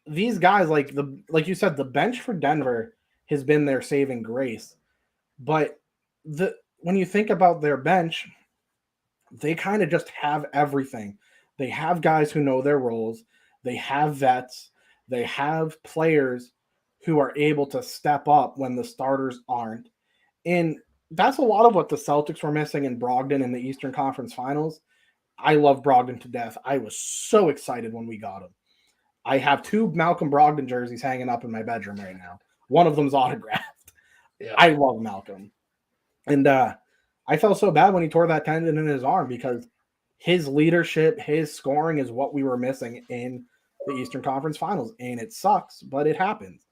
these guys, like you said, the bench for Denver has been their saving grace. But when you think about their bench, they kind of just have everything. They have guys who know their roles. They have vets. They have players who are able to step up when the starters aren't. And that's a lot of what the Celtics were missing in Brogdon in the Eastern Conference Finals. I love Brogdon to death. I was so excited when we got him. I have 2 Malcolm Brogdon jerseys hanging up in my bedroom right now. One of them's autographed. I love Malcolm. And I felt so bad when he tore that tendon in his arm, because his leadership, his scoring is what we were missing in the Eastern Conference Finals. And it sucks, but it happens.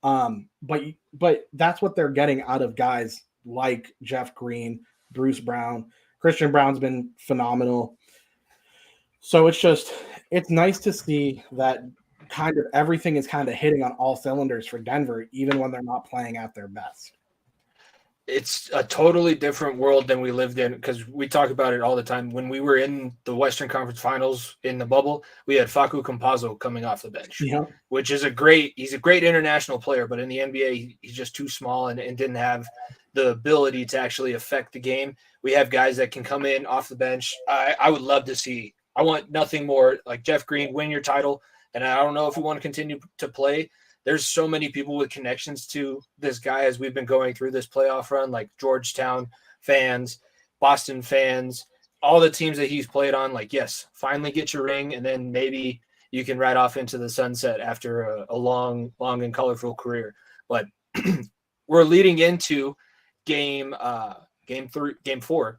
But that's what they're getting out of guys like Jeff Green, Bruce Brown. Christian Brown's been phenomenal. So it's nice to see that kind of everything is kind of hitting on all cylinders for Denver, even when they're not playing at their best. It's a totally different world than we lived in, because we talk about it all the time. When we were in the Western Conference Finals in the bubble, we had Facu Campazzo coming off the bench, which is he's a great international player, but in the NBA, he's just too small and didn't have the ability to actually affect the game. We have guys that can come in off the bench. I would love to see. I want nothing more like Jeff Green, win your title. And I don't know if we want to continue to play. There's so many people with connections to this guy as we've been going through this playoff run, like Georgetown fans, Boston fans, all the teams that he's played on. Like, yes, finally get your ring, and then maybe you can ride off into the sunset after a long and colorful career. But we're leading into game 4,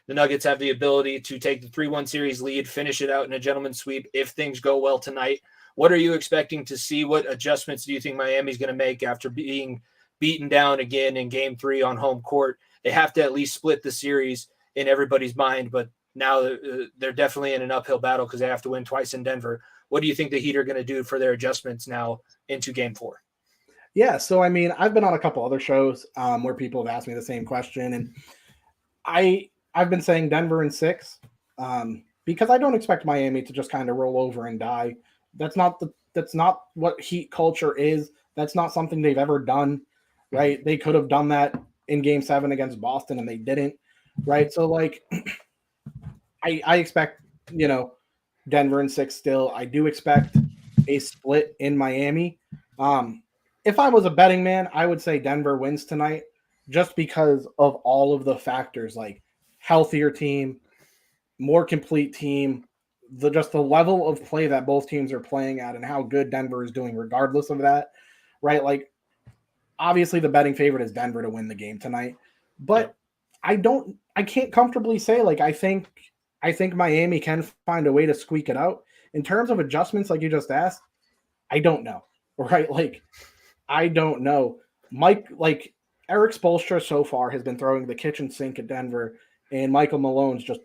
the Nuggets have the ability to take the 3-1 series lead, finish it out in a gentleman's sweep if things go well tonight. What are you expecting to see? What adjustments do you think Miami's going to make after being beaten down again in game 3 on home court? They have to at least split the series in everybody's mind, but now they're definitely in an uphill battle because they have to win twice in Denver. What do you think the Heat are going to do for their adjustments now into game 4? Yeah, so I mean, I've been on a couple other shows where people have asked me the same question, and I've been saying Denver in 6 because I don't expect Miami to just kind of roll over and die. That's not what Heat culture is. That's not something they've ever done, right? They could have done that in game 7 against Boston and they didn't, right? So like I expect, Denver in 6 still. I do expect a split in Miami. if I was a betting man, I would say Denver wins tonight just because of all of the factors, like healthier team, more complete team, the level of play that both teams are playing at and how good Denver is doing regardless of that, right? Like obviously the betting favorite is Denver to win the game tonight, but I can't comfortably say like I think Miami can find a way to squeak it out. In terms of adjustments like you just asked, I don't know. Right? Like I don't know. Like Eric Spoelstra so far has been throwing the kitchen sink at Denver, and Michael Malone's just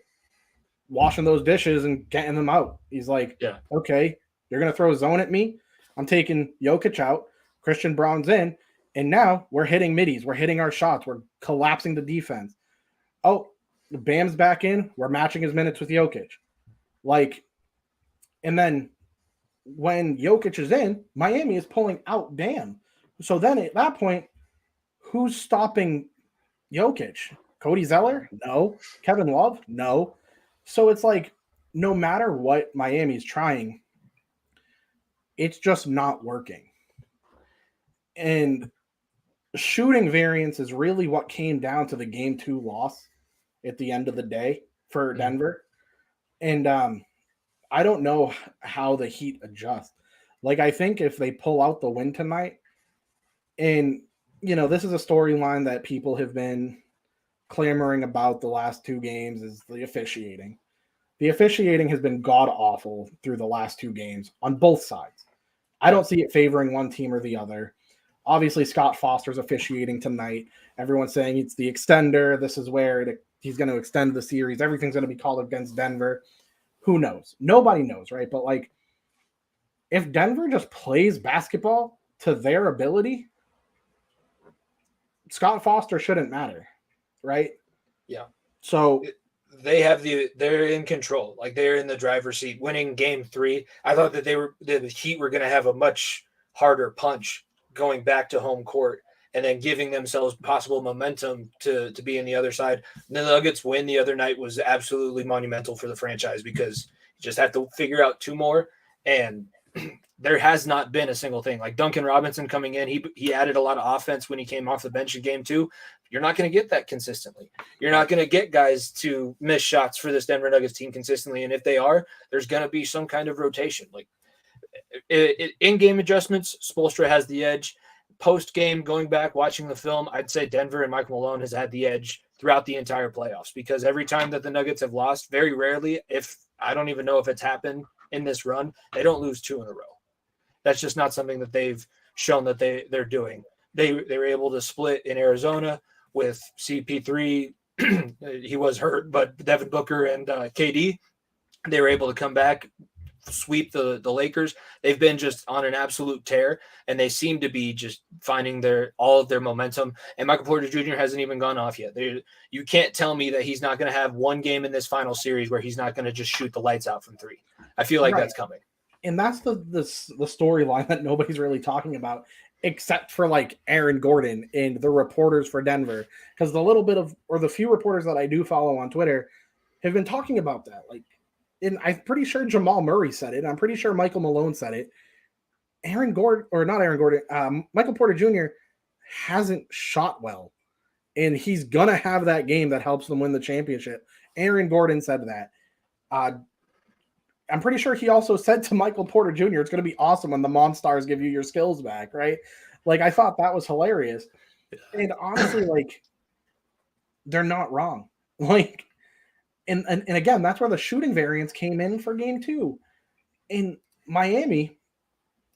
washing those dishes and getting them out. He's like, Yeah. okay, you're going to throw a zone at me. I'm taking Jokic out. Christian Brown's in. And now we're hitting middies. We're hitting our shots. We're collapsing the defense. Oh, Bam's back in. We're matching his minutes with Jokic. Like, and then when Jokic is in, Miami is pulling out Bam. So then at that point, who's stopping Jokic? Cody Zeller? No. Kevin Love? No. So it's like, no matter what Miami's trying, it's just not working. And shooting variance is really what came down to the game 2 loss at the end of the day for Denver. And I don't know how the Heat adjust. Like, I think if they pull out the win tonight, and, you know, this is a storyline that people have been clamoring about the last 2 games is the officiating. The officiating has been god-awful through the last 2 games on both sides. I don't see it favoring one team or the other. Obviously, Scott Foster's officiating tonight. Everyone's saying it's the extender. This is where he's going to extend the series. Everything's going to be called against Denver. Who knows? Nobody knows, right? But, like, if Denver just plays basketball to their ability, Scott Foster shouldn't matter, right? Yeah. So they're in control. Like, they're in the driver's seat. Winning game 3, I thought that the Heat were going to have a much harder punch going back to home court and then giving themselves possible momentum to be in the other side. The Nuggets win the other night was absolutely monumental for the franchise because you just have to figure out 2 more. And there has not been a single thing. Like Duncan Robinson coming in, he added a lot of offense when he came off the bench in game 2. You're not going to get that consistently. You're not going to get guys to miss shots for this Denver Nuggets team consistently. And if they are, there's going to be some kind of rotation. Like in-game adjustments, Spoelstra has the edge. Post-game, going back, watching the film, I'd say Denver and Michael Malone has had the edge throughout the entire playoffs because every time that the Nuggets have lost, very rarely, if I don't even know if it's happened in this run, they don't lose 2 in a row. That's just not something that they've shown that they're doing. They were able to split in Arizona with CP3. He was hurt, but Devin Booker and KD, they were able to come back, sweep the Lakers. They've been just on an absolute tear, and they seem to be just finding all of their momentum. And Michael Porter Jr. hasn't even gone off yet. You can't tell me that he's not going to have one game in this final series where he's not going to just shoot the lights out from 3. I feel like that's coming. And that's the storyline that nobody's really talking about, except for like Aaron Gordon and the reporters for Denver. Because the few reporters that I do follow on Twitter have been talking about that. Like, and I'm pretty sure Jamal Murray said it. I'm pretty sure Michael Malone said it. Michael Porter Jr. hasn't shot well. And he's going to have that game that helps them win the championship. Aaron Gordon said that. I'm pretty sure he also said to Michael Porter Jr., it's going to be awesome when the Monstars give you your skills back, right? Like, I thought that was hilarious. And honestly, like, they're not wrong. Like, and again, that's where the shooting variance came in for game 2. In Miami,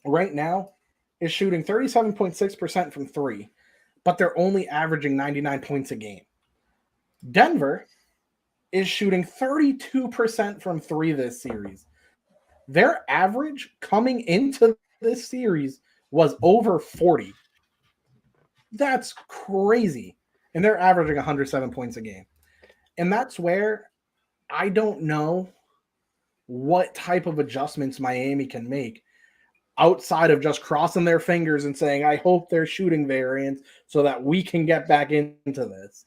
right now, is shooting 37.6% from 3, but they're only averaging 99 points a game. Denver is shooting 32% from 3 this series. Their average coming into this series was over 40. That's crazy. And they're averaging 107 points a game. And that's where I don't know what type of adjustments Miami can make outside of just crossing their fingers and saying, I hope they're shooting variance so that we can get back into this.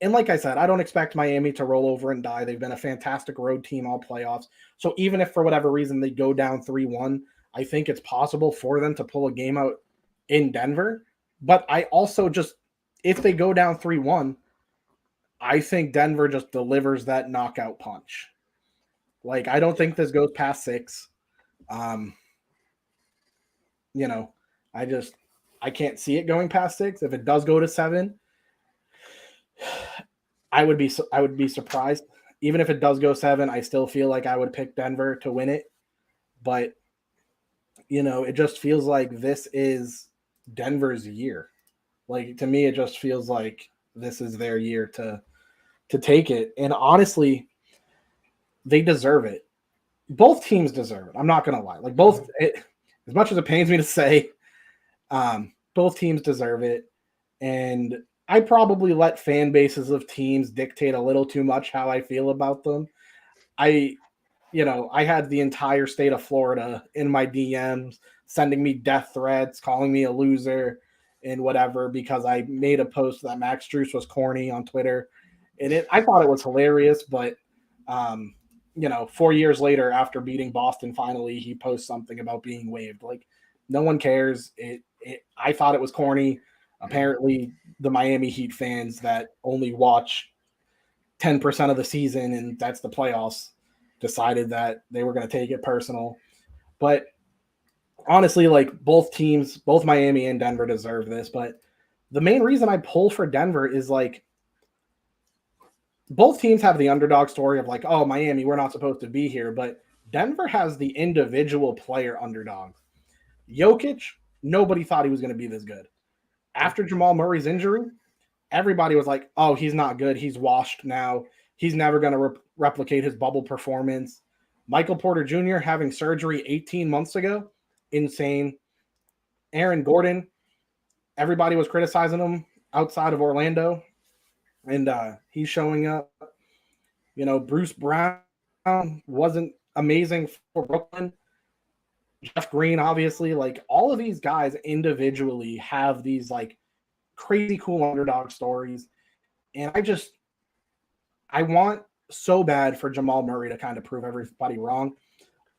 And like I said, I don't expect Miami to roll over and die. They've been a fantastic road team all playoffs. So even if for whatever reason they go down 3-1, I think it's possible for them to pull a game out in Denver. But I also just, if they go down 3-1, I think Denver just delivers that knockout punch. Like, I don't think this goes past 6. You know, I can't see it going past 6. If it does go to 7, I would be surprised. Even if it does go 7, I still feel like I would pick Denver to win it. But, it just feels like this is Denver's year. Like, to me, it just feels like this is their year to take it. And honestly, they deserve it. Both teams deserve it. I'm not going to lie. Like, as much as it pains me to say, both teams deserve it. And I probably let fan bases of teams dictate a little too much how I feel about them. I had the entire state of Florida in my DMs sending me death threats, calling me a loser and whatever, because I made a post that Max Strus was corny on Twitter. And I thought it was hilarious, but 4 years later, after beating Boston, finally, he posts something about being waived. Like, no one cares. I thought it was corny. Apparently, the Miami Heat fans that only watch 10% of the season, and that's the playoffs, decided that they were going to take it personal. But honestly, like, both teams, both Miami and Denver deserve this. But the main reason I pull for Denver is, like, both teams have the underdog story of, like, oh, Miami, we're not supposed to be here. But Denver has the individual player underdog. Jokic, nobody thought he was going to be this good. After Jamal Murray's injury, everybody was like, oh, he's not good. He's washed now. He's never going to replicate his bubble performance. Michael Porter Jr. having surgery 18 months ago, insane. Aaron Gordon, everybody was criticizing him outside of Orlando, and he's showing up. Bruce Brown wasn't amazing for Brooklyn. Jeff Green, obviously, like, all of these guys individually have these, like, crazy cool underdog stories. And I want so bad for Jamal Murray to kind of prove everybody wrong.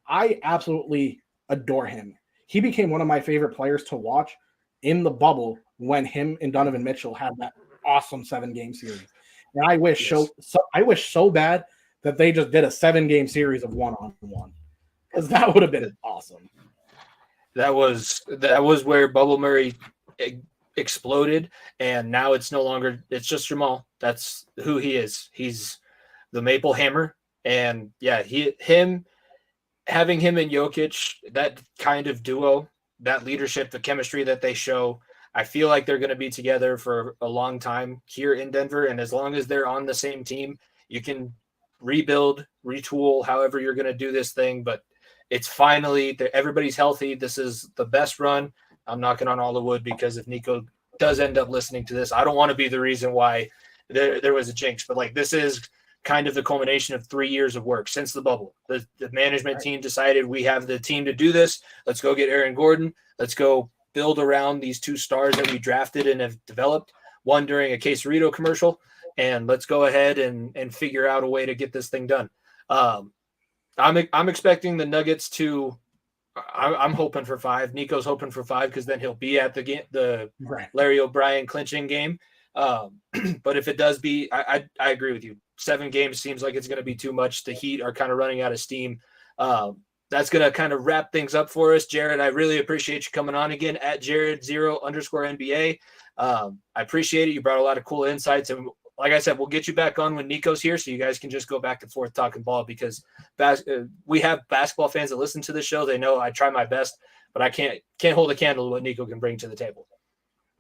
I absolutely adore him. He became one of my favorite players to watch in the bubble when him and Donovan Mitchell had that awesome 7-game series. And I wish I wish so bad that they just did a 7-game series of one-on-one, because that would have been awesome. That was where Bubble Murray exploded, and now it's no longer, it's just Jamal. That's who he is. He's the Maple Hammer, and yeah, having him and Jokic, that kind of duo, that leadership, the chemistry that they show, I feel like they're going to be together for a long time here in Denver. And as long as they're on the same team, you can rebuild, retool, however you're going to do this thing. But it's finally, everybody's healthy. This is the best run. I'm knocking on all the wood, because if Nico does end up listening to this, I don't want to be the reason why there was a jinx. But, like, this is kind of the culmination of 3 years of work since the bubble. The management team decided, we have the team to do this. Let's go get Aaron Gordon. Let's go build around these 2 stars that we drafted and have developed, one during a Quesarito commercial. And let's go ahead and figure out a way to get this thing done. I'm expecting the Nuggets to. I'm hoping for 5. Nico's hoping for 5, because then he'll be at the Larry O'Brien clinching game. But if it does be, I agree with you. 7 games seems like it's going to be too much. The Heat are kind of running out of steam. That's going to kind of wrap things up for us. Jared, I really appreciate you coming on again at Jared0_NBA. I appreciate it. You brought a lot of cool insights, and like I said, we'll get you back on when Nico's here, so you guys can just go back and forth talking ball, because we have basketball fans that listen to the show. They know I try my best, but I can't hold a candle to what Nico can bring to the table.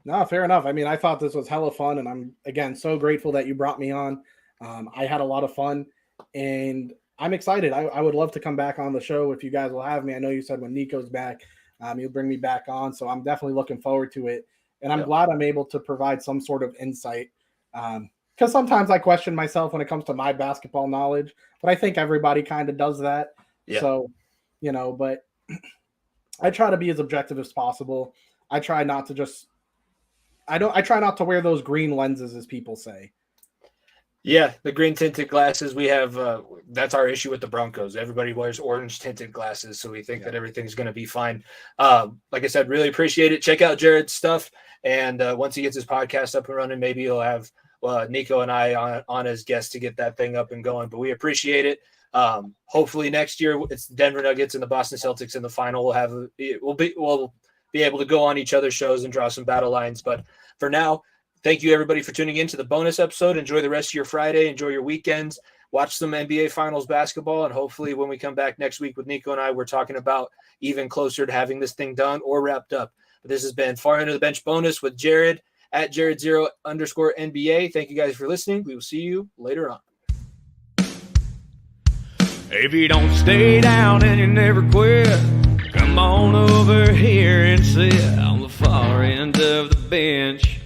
No, fair enough. I mean, I thought this was hella fun, and I'm, again, so grateful that you brought me on. I had a lot of fun, and I'm excited. I would love to come back on the show if you guys will have me. I know you said when Nico's back, you'll bring me back on, so I'm definitely looking forward to it. And I'm glad I'm able to provide some sort of insight, because sometimes I question myself when it comes to my basketball knowledge, but I think everybody kind of does that. Yeah. So, but I try to be as objective as possible. I try not to I try not to wear those green lenses, as people say. Yeah, the green tinted glasses we have. That's our issue with the Broncos. Everybody wears orange tinted glasses, so we think that everything's going to be fine. Like I said, really appreciate it. Check out Jared's stuff, and once he gets his podcast up and running, maybe he'll have Nico and I on as guests to get that thing up and going. But we appreciate it. Hopefully next year it's the Denver Nuggets and the Boston Celtics in the final. We'll be able to go on each other's shows and draw some battle lines. But for now, thank you, everybody, for tuning in to the bonus episode. Enjoy the rest of your Friday. Enjoy your weekends. Watch some NBA Finals basketball. And hopefully when we come back next week with Nico and I, we're talking about even closer to having this thing done or wrapped up. But this has been Far End of the Bench bonus with Jared at Jared0_NBA. Thank you guys for listening. We will see you later on. If you don't stay down and you never quit, come on over here and sit on the far end of the bench.